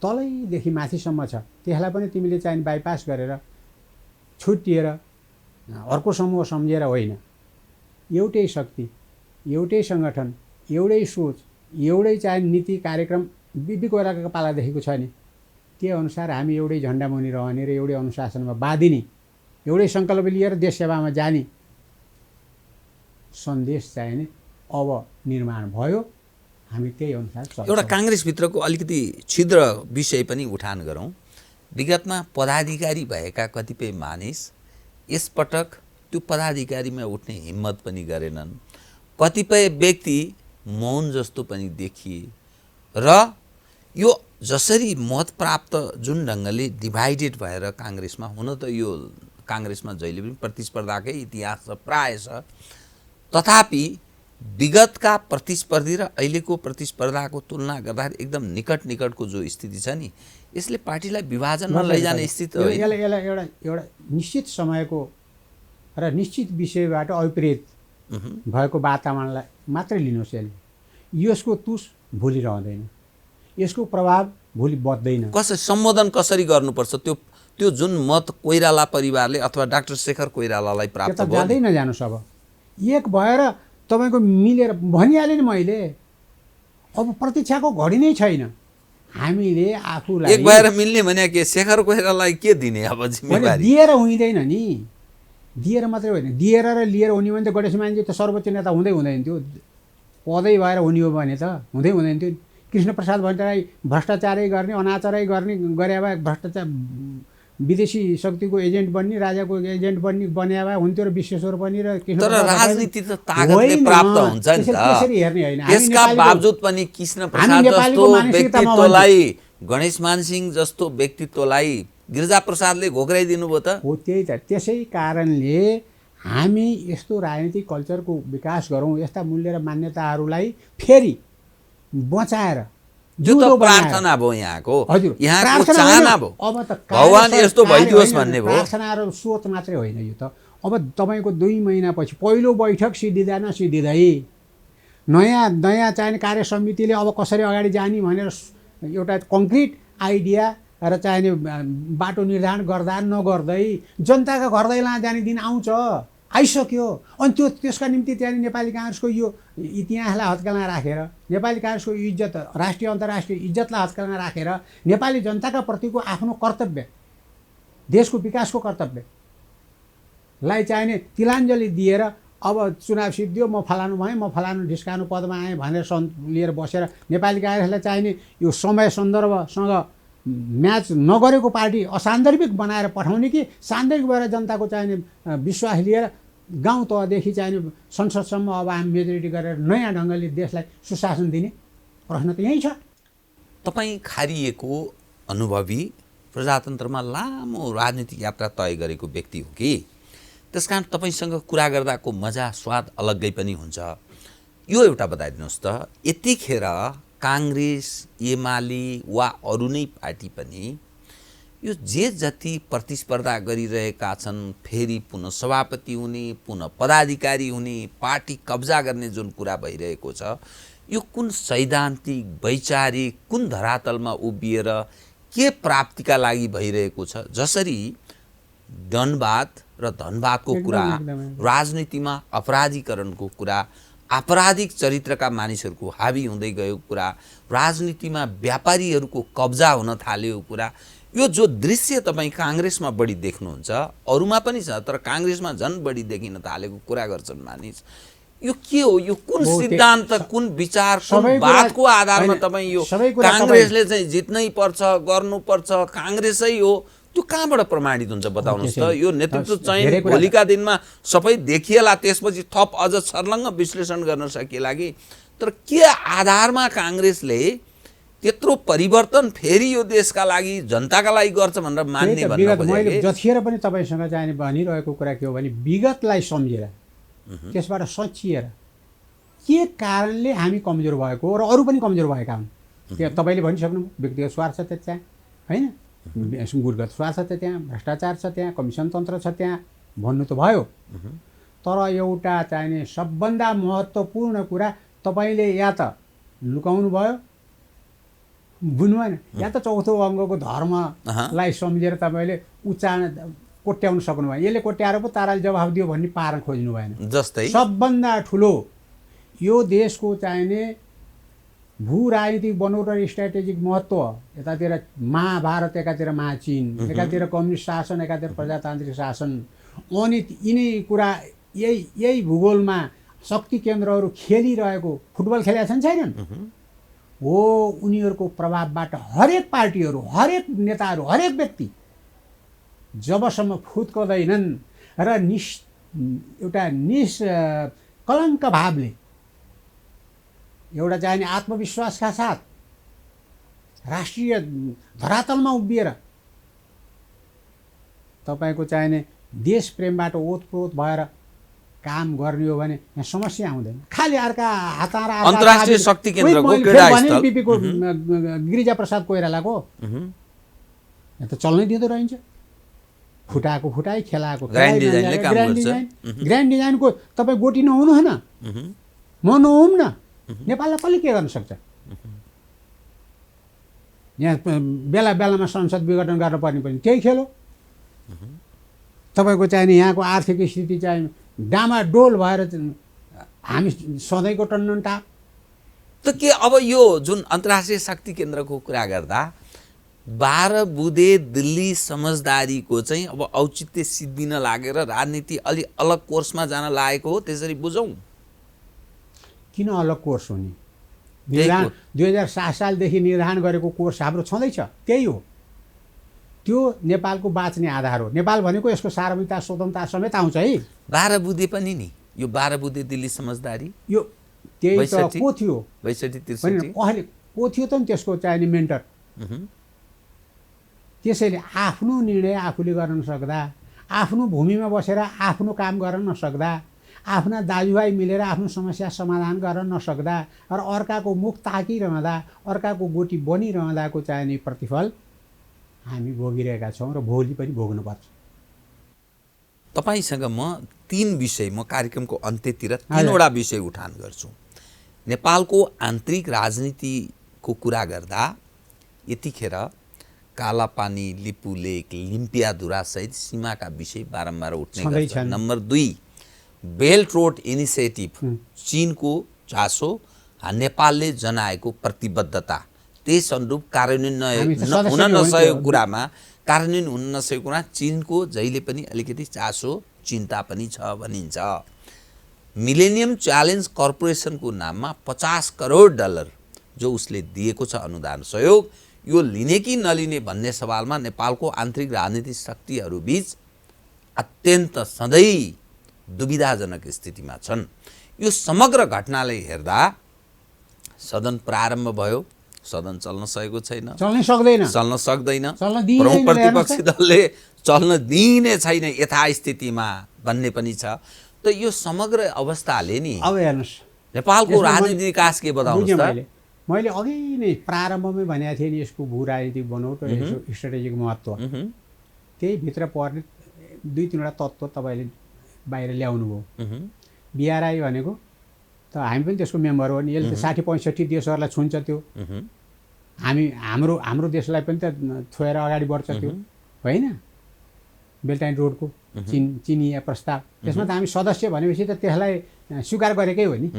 तलैदेखि माथिसम्म छ, त्यसलाई पनि तिमीले चाहिने बाइपास गरेर छुट्टिएर अर्को समूह सम्झेर होइन, एउटै शक्ति एउटै सङ्गठन एउटै सोच एउटै चाहिने नीति कार्यक्रम बिबी कोइरालाको पालादेखिको छ नि, त्यो अनुसार हामी एउटै झन्डा मुनि रहने र एउटै अनुशासनमा बाँधिने एउटै सङ्कल्प लिएर देश सेवामा जाने सन्देश चाहिने अब निर्माण भयो। हामी त्यही अनुसार चल्छौँ।
एउटा काङ्ग्रेसभित्रको अलिकति छिद्र विषय पनि उठान गरौँ। विगतमा पदाधिकारी भएका कतिपय मानिस यसपटक त्यो पदाधिकारीमा उठ्ने हिम्मत पनि गरेनन्। कतिपय व्यक्ति मौन जस्तो पनि देखिए र यो जसरी मत प्राप्त जुन ढङ्गले डिभाइडेड भएर काङ्ग्रेसमा, हुन त यो काङ्ग्रेसमा जहिले पनि प्रतिस्पर्धाकै इतिहास छ प्राय छ, तथापि विगतका प्रतिस्पर्धी र अहिलेको प्रतिस्पर्धाको तुलना गर्दाखेरि एकदम निकटको जो स्थिति छ नि, यसले पार्टीलाई विभाजनमा लैजाने स्थिति हो।
यसलाई एउटा निश्चित समयको र निश्चित विषयबाट अविपरीत भएको वातावरणलाई मात्रै लिनुहोस्। यसको तुस भोलि रहँदैन, यसको प्रभाव भोलि बढ्दैन।
सम्बोधन कसरी गर्नुपर्छ? त्यो जुन मत कोइराला परिवारले अथवा डाक्टर शेखर कोइरालालाई प्राप्त भयो,
जाँदै नजानुहोस्। अब एक भएर तपाईँको मिलेर भनिहालेँ नि मैले, अब प्रतीक्षाको घडी नै छैन। हामीले आफूलाई
एक भएर मिल्ने भने के शेखर कोइरालालाई के दिने अब जिम्मेवारी?
दिएर हुँदैन नि, दिएर मात्रै होइन, दिएर र लिएर हुने भने त गणेश मानजी त सर्वोच्च नेता हुँदैन थियो। पदै भएर हुने हो भने त हुँदैन थियो। कृष्ण प्रसाद भट्टराई भ्रष्टाचारै गर्ने अनाचारै गर्ने गरे भए भ्रष्टाचार विदेशी शक्तिको एजेन्ट बन्ने राजाको एजेन्ट बन्ने भए हुन्थ्यो र विश्वेश्वर पनि र कृष्ण
तर राजनीति त ताकतले प्राप्त हुन्छ नि त।
त्यसरी हेर्ने होइन।
त्यसका बावजुद पनि कृष्ण प्रसाद जस्तो व्यक्तित्वलाई, गणेश मानसिंह जस्तो व्यक्तित्वलाई गिरिजाप्रसादले घोक्राइदिनु भयो त।
हो त्यही त। त्यसै कारणले हामी यस्तो राजनीतिक कल्चरको विकास गरौँ, यस्ता मूल्य र मान्यताहरूलाई फेरि बचाएर
जो त प्रार्थना भयो यहाँको,
हजुर
यहाँको चाहना भयो,
अब त
भगवान यस्तो भइदियोस् भन्ने भयो।
प्रार्थना र सोच मात्रै होइन यो त। अब तपाईँको 2 महिनापछि पहिलो बैठक सिद्धिँदै नयाँ चाहिने कार्य समितिले अब कसरी अगाडि जाने भनेर एउटा कङ्क्रिट आइडिया र चाहिने बाटो निर्धारण गर्दा नगर्दै जनताका घर दैला जाने दिन आउँछ, आइसक्यो। अनि त्यसका निम्ति त्यहाँनिर नेपाली काङ्ग्रेसको यो इतिहासलाई हत्केलामा राखेर, नेपाली काङ्ग्रेसको इज्जत राष्ट्रिय अन्तर्राष्ट्रिय इज्जतलाई हत्केलामा राखेर नेपाली जनताका प्रतिको आफ्नो कर्तव्य, देशको विकासको कर्तव्यलाई चाहिने तिलाञ्जली दिएर अब चुनाव सिद्धियो, म फलानु भएँ, म फलानु ढिस्कानु पदमा आएँ भनेर लिएर बसेर नेपाली काङ्ग्रेसलाई चाहिने यो समय सन्दर्भसँग म्याच नगरेको पार्टी असान्दर्भिक बनाएर पठाउने कि सान्दर्भिक भएर जनताको चाहिने विश्वास लिएर गाउँ तहदेखि चाहिने संसदसम्म अब हामी मेजोरिटी गरेर नयाँ ढङ्गले देशलाई सुशासन दिने प्रश्न त यही छ।
तपाईँ खारिएको अनुभवी प्रजातन्त्रमा लामो राजनीतिक यात्रा तय गरेको व्यक्ति हो कि, त्यसकारण तपाईँसँग कुरा गर्दाको मजा स्वाद अलग्गै पनि हुन्छ। यो एउटा बताइदिनुहोस् त, यतिखेर काङ्ग्रेस एमाले वा अरू नै पार्टी पनि यो जति प्रतिस्पर्धा गरिरहेका छन्, फेरि पुनः सभापति हुने, पुनः पदाधिकारी हुने, पार्टी कब्जा गर्ने जुन कुरा भइरहेको छ, यो कुन सैद्धान्तिक वैचारिक कुन धरातलमा उभिएर के प्राप्तिका लागि भइरहेको छ? जसरी जनवाद र धनवादको कुरा,
एकदम।
राजनीतिमा अपराधीकरणको कुरा, आपराधिक चरित्रका मानिसहरूको हावी हुँदै गएको कुरा, राजनीतिमा व्यापारीहरूको कब्जा हुन थाल्यो कुरा, यो जो दृश्य तपाईँ काङ्ग्रेसमा बढी देख्नुहुन्छ, अरूमा पनि छ तर काङ्ग्रेसमा झन् बढी देखिन थालेको कुरा गर्छन् मानिस। यो के हो? यो कुन सिद्धान्त, कुन विचार, कुन बातको आधारमा तपाईँ यो काङ्ग्रेसले चाहिँ जित्नै पर्छ, गर्नुपर्छ, काङ्ग्रेसै हो, त्यो कहाँबाट प्रमाणित हुन्छ बताउनुहोस् त? यो नेतृत्व चयन भोलिका दिनमा सबै देखिएला, त्यसपछि थप अझ छर्लङ्ग विश्लेषण गर्न सकिएला कि, तर के आधारमा काङ्ग्रेसले त्यत्रो परिवर्तन फेरि यो देशका लागि, जनताका लागि गर्छ भनेर मान्ने भन्न खोजेको?
मैले जतिखेर पनि तपाईँसँग चाहिँ भनिरहेको कुरा के हो भने विगतलाई सम्झेर त्यसबाट सचिएर के कारणले हामी कमजोर भएको र अरू पनि कमजोर भएका हुन्। त्यो तपाईँले भनिसक्नु, व्यक्तिगत स्वार्थ छ त्यहाँ, होइन, गुणगत स्वार्थ छ त्यहाँ, भ्रष्टाचार छ त्यहाँ, कमिसन तन्त्र छ त्यहाँ, भन्नु त भयो। तर एउटा चाहिने सबभन्दा महत्त्वपूर्ण कुरा तपाईँले या त लुकाउनु भयो, बुझ्नु भएन, या त चौथो अङ्गको धर्मलाई सम्झेर तपाईँले कोट्याउन सक्नु भएन। यसले कोट्याएर पो ताराले जवाफ दियो भन्ने पार्न खोज्नु भएन।
जस्तै
सबभन्दा ठुलो यो देशको चाहिने भू राजनीतिक बनोट र स्ट्राटेजिक महत्त्व, यतातिर महाभारत, एकातिर महाचीन, एकातिर कम्युनिस्ट शासन, एकातिर प्रजातान्त्रिक शासन, अनि यिनै कुरा यही भूगोलमा शक्ति केन्द्रहरू खेलिरहेको, फुटबल खेलेका छन् छैनन् हो, उनीहरूको प्रभावबाट हरेक पार्टीहरू, हरेक नेताहरू, हरेक व्यक्ति जबसम्म फुत्कदैनन् र एउटा निष्कलङ्क भावले, एउटा चाहिने आत्मविश्वासका साथ राष्ट्रिय धरातलमा उभिएर तपाईँको चाहिने देश प्रेमबाट ओतप्रोत भएर काम गर्ने हो भने यहाँ समस्या आउँदैन। खालि अर्का हातारा
अन्तर्राष्ट्रिय शक्ति केन्द्रको क्रीडास्थल
बिपीको गिरिजा प्रसाद कोइरालाको यहाँ त चल्नै दिँदो रहन्छ। फुटाएको फुटाइ, खेलाएको
ग्रान्ड
डिजाइनको तपाईँ गोटी नहुनु होइन, म नहुँ न, नेपाललाई कसले के गर्न सक्छ? यहाँ बेला बेलामा संसद विघटन गर्न पर्ने पनि त्यही खेल हो। तपाईँको चाहिने यहाँको आर्थिक स्थिति चाहिँ डामाडोल भएर हामी सधैँको टन्नन टाप
त के। अब यो जुन अन्तर्राष्ट्रिय शक्ति केन्द्रको कुरा गर्दा 12 बुँदे दिल्ली समझदारीको चाहिँ अब औचित्य सिद्धिन लागेर राजनीति अलि अलग कोर्समा जान लागेको हो, त्यसरी बुझौँ?
किन अलग कोर्स हो नि? 2007 सालदेखि निर्धारण गरेको कोर्स हाम्रो छँदैछ, त्यही हो। त्यो नेपालको बाँच्ने आधार हो। नेपाल भनेको यसको सार्वभौमिकता, स्वतन्त्रता समेत आउँछ है।
12 बुँदे पनि नि, यो 12 बुँदे दिल्ली समझदारी
यो त्यही त को थियो?
62-63
अहिले को थियो त नि त्यसको चाहिने मेन्टर? त्यसैले आफ्नो निर्णय आफूले गर्न नसक्दा, आफ्नो भूमिमा बसेर आफ्नो काम गर्न नसक्दा, आफ्ना दाजुभाइ मिलेर आफ्नो समस्या समाधान गर्न नसक्दा र अर्काको मुख ताकिरहँदा, अर्काको गोटी बनिरहँदाको चाहिने प्रतिफल हामी भोगिरहेका छौँ र भोलि पनि भोग्नुपर्छ।
तपाईसँग म 3 विषय, म कार्यक्रमको अन्त्यतिर 3वटा विषय उठान गर्छु। नेपालको आन्तरिक राजनीतिको कुरा गर्दा यतिखेर कालापानी, लिपुलेक, लिम्पियाधुरा सहित सीमाका विषय बारम्बार उठ्ने गर्छन्। नम्बर 2 बेल्ट रोड इनिसिएटिभ, चीनको चासो, नेपालले जनाएको प्रतिबद्धता, त्यस अनुरूप कार्यान्वयन हुन नसकेको कुरामा, कार्यान्वयन हुन नसकेको कुरा चीनको जहिले पनि अलिकति चासो, चिन्ता पनि छ भनिन्छ। मिलेनियम च्यालेन्ज कर्पोरेसनको नाममा $50 करोड जो उसले दिएको छ अनुदान सहयोग, यो लिने कि नलिने भन्ने सवालमा नेपालको आन्तरिक राजनीतिक शक्तिहरूबीच अत्यन्त सधैँ दुविधाजनक स्थितिमा छन्। यो समग्र घटनालाई हेर्दा सदन प्रारम्भ भयो, सदन चल्न सकेको छैन, चल्न सक्दैन, प्रमुख प्रतिपक्षी दलले चल्न दिइने छैन यथास्थितिमा भन्ने पनि छ। त यो समग्र अवस्थाले नि
अब हेर्नुहोस्
नेपालको राजनीतिक विकास के बताउनुहोस् त?
मैले अघि नै प्रारम्भमै भनेको थिएँ नि, यसको भू राजनीतिक बनोट र यसको स्ट्राटेजिक महत्त्व, त्यही भित्र पर्ने 2-3वटा तत्त्व तपाईँले बाहिर ल्याउनु भयो। बिआरआई भनेको त हामी पनि त्यसको मेम्बर हो नि, यसले त 60-65 देशहरूलाई छुन्छ। त्यो हाम्रो देशलाई पनि त छोएर अगाडि बढ्छ त्यो, होइन? बेल्ट एन्ड रोडको चिनिया प्रस्ताव, त्यसमा त हामी सदस्य भनेपछि त त्यसलाई स्वीकार गरेकै हो नि।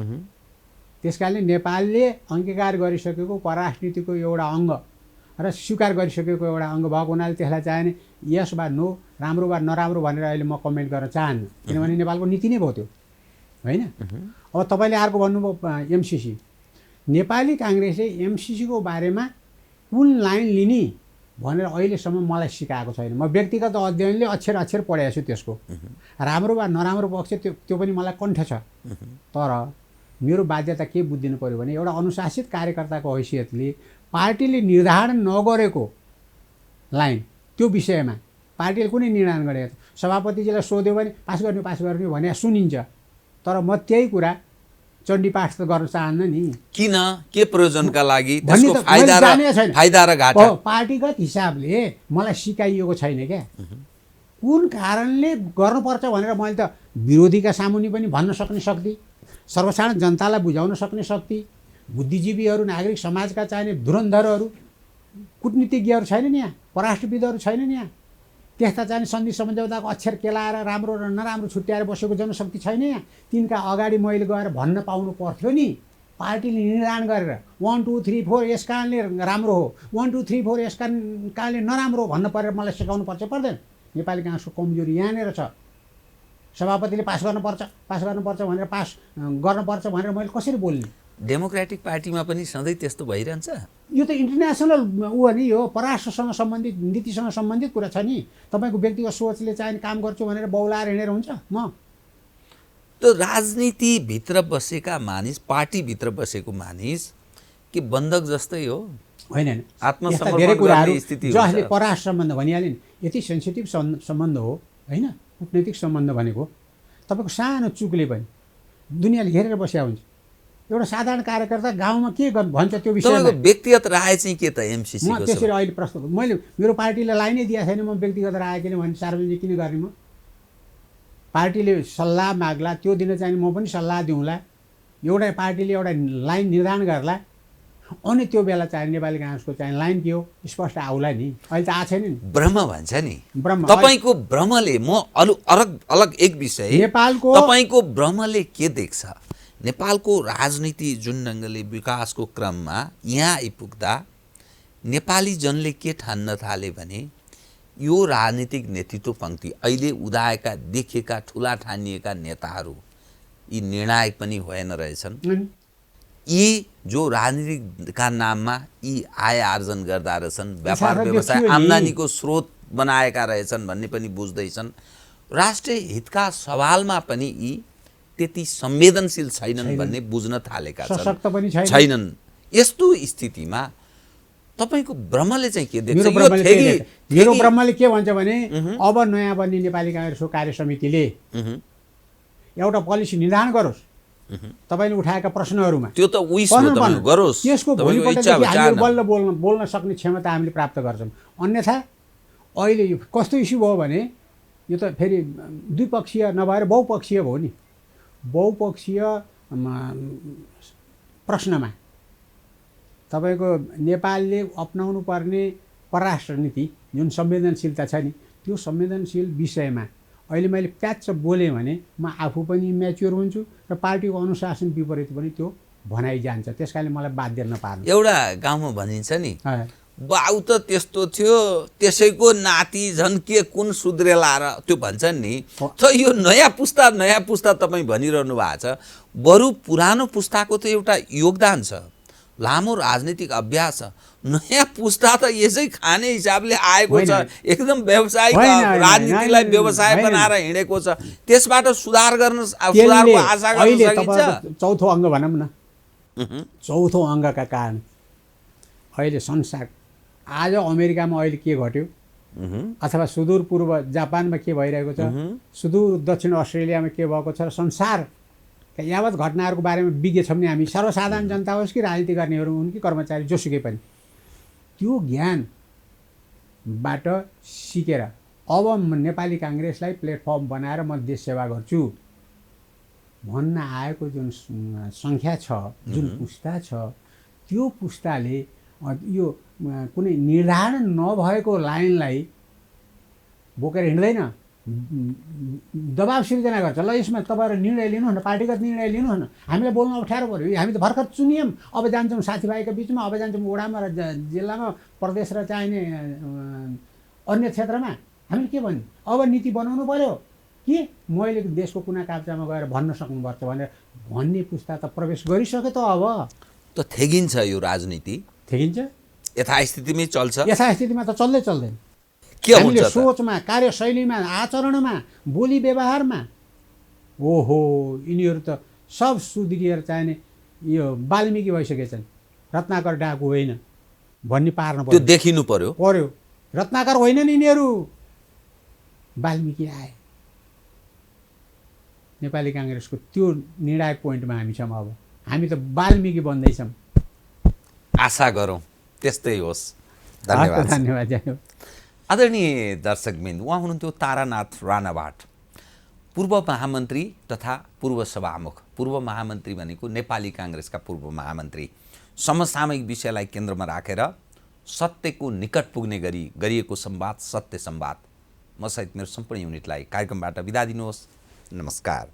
त्यस कारणले नेपालले अङ्गीकार गरिसकेको परराष्ट्र नीतिको एउटा अङ्ग र स्वीकार गरिसकेको एउटा अङ्ग भएको हुनाले त्यसलाई चाहिने यस वा नो, राम्रो वा नराम्रो भनेर अहिले म कमेन्ट गर्न चाहन्न, किनभने नेपालको नीति नै भयो त्यो, होइन। अब तपाईँले अर्को भन्नुभयो एमसिसी। नेपाली काङ्ग्रेसले एमसिसीको बारेमा कुन लाइन लिने भनेर अहिलेसम्म मलाई सिकाएको छैन। म व्यक्तिगत अध्ययनले अक्षर अक्षर पढेको छु त्यसको, राम्रो वा नराम्रो पक्ष त्यो पनि मलाई कण्ठ छ। तर मेरो बाध्यता के बुझिदिनु पऱ्यो भने एउटा अनुशासित कार्यकर्ताको हैसियतले पार्टीले निर्धारण नगरेको लाइन त्यो विषयमा पार्टीले कुनै निर्धारण गरेको सभापतिजीलाई सोध्यो भने पास गर्ने भने सुनिन्छ, तर म त्यही कुरा चण्डीपाठ त गर्न चाहन्न नि।
किन, के प्रयोजनका लागि, त्यसको फाइदा र घाटा
पार्टीगत हिसाबले मलाई सिकाइएको छैन क्या। कुन कारणले गर्नुपर्छ भनेर मैले त विरोधीका सामुन्ने पनि भन्न सक्ने शक्ति, सर्वसाधारण जनतालाई बुझाउन सक्ने शक्ति, बुद्धिजीवीहरू, नागरिक समाजका चाहिने धुरन्धरहरू, कूटनीतिज्ञहरू छैनन् यहाँ, परराष्ट्रविदहरू छैनन् यहाँ, त्यस्ता चाहिँ सन्धि सम्झौताको अक्षर केलाएर राम्रो र नराम्रो छुट्याएर बसेको जनशक्ति छैन यहाँ। तिनका अगाडि मैले गएर भन्न पाउनु पर्थ्यो नि, पार्टीले निर्धारण गरेर 1 2 3 4 यस कारणले राम्रो हो, 1 2 3 4 यस कारणले नराम्रो हो भन्न परेर मलाई सिकाउनु पर्छ पर्दैन? नेपाली काङ्ग्रेसको कमजोरी यहाँनिर छ। सभापतिले पास गर्नुपर्छ भनेर पास गर्नुपर्छ भनेर मैले कसरी बोल्ने?
डेमोक्रेटिक पार्टीमा पनि सधैँ त्यस्तो भइरहन्छ।
यो त इन्टरनेसनल ऊ हो नि, यो परराष्ट्रसँग सम्बन्धित नीतिसँग सम्बन्धित कुरा छ नि। तपाईँको व्यक्तिगत सोचले चाहिँ काम गर्छु भनेर बौलाएर हिँडेर हुन्छ? म
त राजनीतिभित्र बसेका मानिस, पार्टीभित्र बसेको मानिस के बन्धक जस्तै हो?
होइन,
आत्मसमर्पण
धेरै कुराहरू
गर्ने स्थिति
जसले परराष्ट्र सम्बन्ध भनिहाल्यो नि, यति सेन्सिटिभ सम्बन्ध हो, होइन, कूटनैतिक सम्बन्ध भनेको तपाईँको सानो चुकले पनि दुनियाँले घेरेर बसेका हुन्छ। एउटा साधारण कार्यकर्ता गाउँमा के भन्छ त्यो विषयमा
व्यक्तिगत राय चाहिँ के त एमसिसी
म त्यसरी अहिले प्रस्तुत मैले मेरो पार्टीले लाइ नै दिएको छैन। म व्यक्तिगत राय किनभने सार्वजनिक किन गर्ने? म पार्टीले सल्लाह माग्ला, त्यो दिन चाहिँ म पनि सल्लाह दिउँला, एउटा पार्टीले एउटा लाइन निर्धारण गर्ला, अनि त्यो बेला चाहिँ नेपाली काङ्ग्रेसको चाहिँ लाइन के हो स्पष्ट आउला नि। अहिले त आएको छैन नि,
भ्रम भन्छ नि।
भ्रम
तपाईँको भ्रमले, म अलग एक विषय,
नेपालको
तपाईँको भ्रमले के देख्छ? नेपालको राजनीति जुन ढङ्गले विकासको क्रममा यहाँ आइपुग्दा नेपाली जनले के ठान्न थाले भने यो राजनीतिक नेतृत्व पङ्क्ति अहिले उदाएका देखेका ठुला ठानिएका नेताहरू यी निर्णायक पनि भएन रहेछन्। यी जो राजनीतिका नाममा यी आय आर्जन गर्दा रहेछन्, व्यापार व्यवसाय आम्दानीको स्रोत बनाएका रहेछन् भन्ने पनि बुझ्दैछन्। राष्ट्रिय हितका सवालमा पनि यी त्यति संवेदनशील छैनन् भन्ने बुझ्न थालेका छैनन्। यस्तो स्थितिमा तपाईँको ब्रह्मले चाहिँ के देख्छ?
मेरो ब्रह्मले के भन्छ भने अब नयाँ बन्ने नेपाली काङ्ग्रेसको कार्य समितिले एउटा पोलिसी निर्धारण गरोस् तपाईँले उठाएका प्रश्नहरूमा,
त्यो त गरोस्,
त्यसको भोलिपल्टदेखि हामी बल्ल बोल्न सक्ने क्षमता हामीले प्राप्त गर्छौँ। अन्यथा अहिले यो कस्तो इस्यु भयो भने यो त फेरि द्विपक्षीय नभएर बहुपक्षीय भयो नि। बहुपक्षीय प्रश्नमा तपाईँको नेपालले अपनाउनु पर्ने परराष्ट्र नीति जुन संवेदनशीलता छ नि, त्यो संवेदनशील विषयमा अहिले मैले प्याच बोलेँ भने म आफू पनि म्याच्योर हुन्छु र पार्टीको अनुशासन विपरीत पनि त्यो भनाइ जान्छ। त्यस कारणले मलाई बाध्य नपार्नु।
एउटा गाउँमा भनिन्छ नि, बाउ त त्यस्तो थियो, त्यसैको नाति झन् के कुन सुध्रेला र त्यो भन्छन् नि। त यो नयाँ पुस्ता तपाईँ भनिरहनु भएको छ, बरु पुरानो पुस्ताको त एउटा योगदान छ, लामो राजनीतिक अभ्यास छ। नयाँ पुस्ता त यसै खाने हिसाबले आएको छ, एकदम व्यावसायिक राजनीतिलाई व्यवसाय बनाएर हिँडेको छ। त्यसबाट सुधारको आशा गर्न सकिन्छ।
चौथो अङ्ग भनौँ न, चौथो अङ्गका कारण अहिले संसार, आज अमेरिकामा अहिले के घट्यो अथवा सुदूर पूर्व जापानमा के भइरहेको छ, सुदूर दक्षिण अस्ट्रेलियामा के भएको छ र संसारका यावत घटनाहरूको बारेमा विज्ञ छौँ नि हामी। सर्वसाधारण जनता होस् कि राजनीति गर्नेहरू हुन् कि कर्मचारी जोसुकै पनि, त्यो ज्ञानबाट सिकेर अब नेपाली काङ्ग्रेसलाई प्लेटफर्म बनाएर म देश सेवा गर्छु भन्न आएको जुन सङ्ख्या छ, जुन पुस्ता छ, त्यो पुस्ताले यो कुनै निर्धारण नभएको लाइनलाई बोकेर हिँड्दैन, दबाब सिर्जना गर्छ। ल यसमा तपाईँहरू निर्णय लिनुहोस् न, पार्टीगत निर्णय लिनुहोस् न, हामीलाई बोल्न अप्ठ्यारो पऱ्यो, हामी त भर्खर चुनियौँ, अब जान्छौँ साथीभाइको बिचमा, अब जान्छौँ वडामा र जिल्लामा, प्रदेश र चाहिने अन्य क्षेत्रमा, हामीले के भन्यो, अब नीति बनाउनु पऱ्यो कि मैले देशको कुना काप्चामा गएर भन्न सक्नुपर्छ भनेर भन्ने पुस्ता त प्रवेश गरिसक्यो त। अब
त थेगिन्छ यो राजनीति,
ठिकिन्छ,
यथास्थितिमै चल्छ,
यथास्थितिमा त चल्दैन।
के हुन्छ
हामीले
त?
सोचमा, कार्यशैलीमा, आचरणमा, बोली व्यवहारमा, ओहो यिनीहरू त सब सुध्रिएर चाहिने यो वाल्मिकी भइसकेछन्, रत्नाकर डाकु होइन भन्ने पार्न
त्यो देखिनु पर्यो।
रत्नाकर होइनन् यिनीहरू, वाल्मिकी आए। नेपाली काङ्ग्रेसको त्यो निर्णायक पोइन्टमा हामी छौँ। अब हामी त वाल्मिकी बन्दैछौँ।
आशा गरौँ त्यस्तै होस्। धन्यवाद।
धन्यवाद।
आदरणीय दर्शकबिन्द, उहाँ हुनुहुन्थ्यो तारानाथ राणाभाट, पूर्व महामन्त्री तथा पूर्व सभामुख। पूर्व महामन्त्री भनेको नेपाली काङ्ग्रेसका पूर्व महामन्त्री। समसामयिक विषयलाई केन्द्रमा राखेर सत्यको निकट पुग्ने गरी गरिएको संवाद सत्य संवाद। म सहित मेरो सम्पूर्ण युनिटलाई कार्यक्रमबाट बिदा दिनुहोस्। नमस्कार।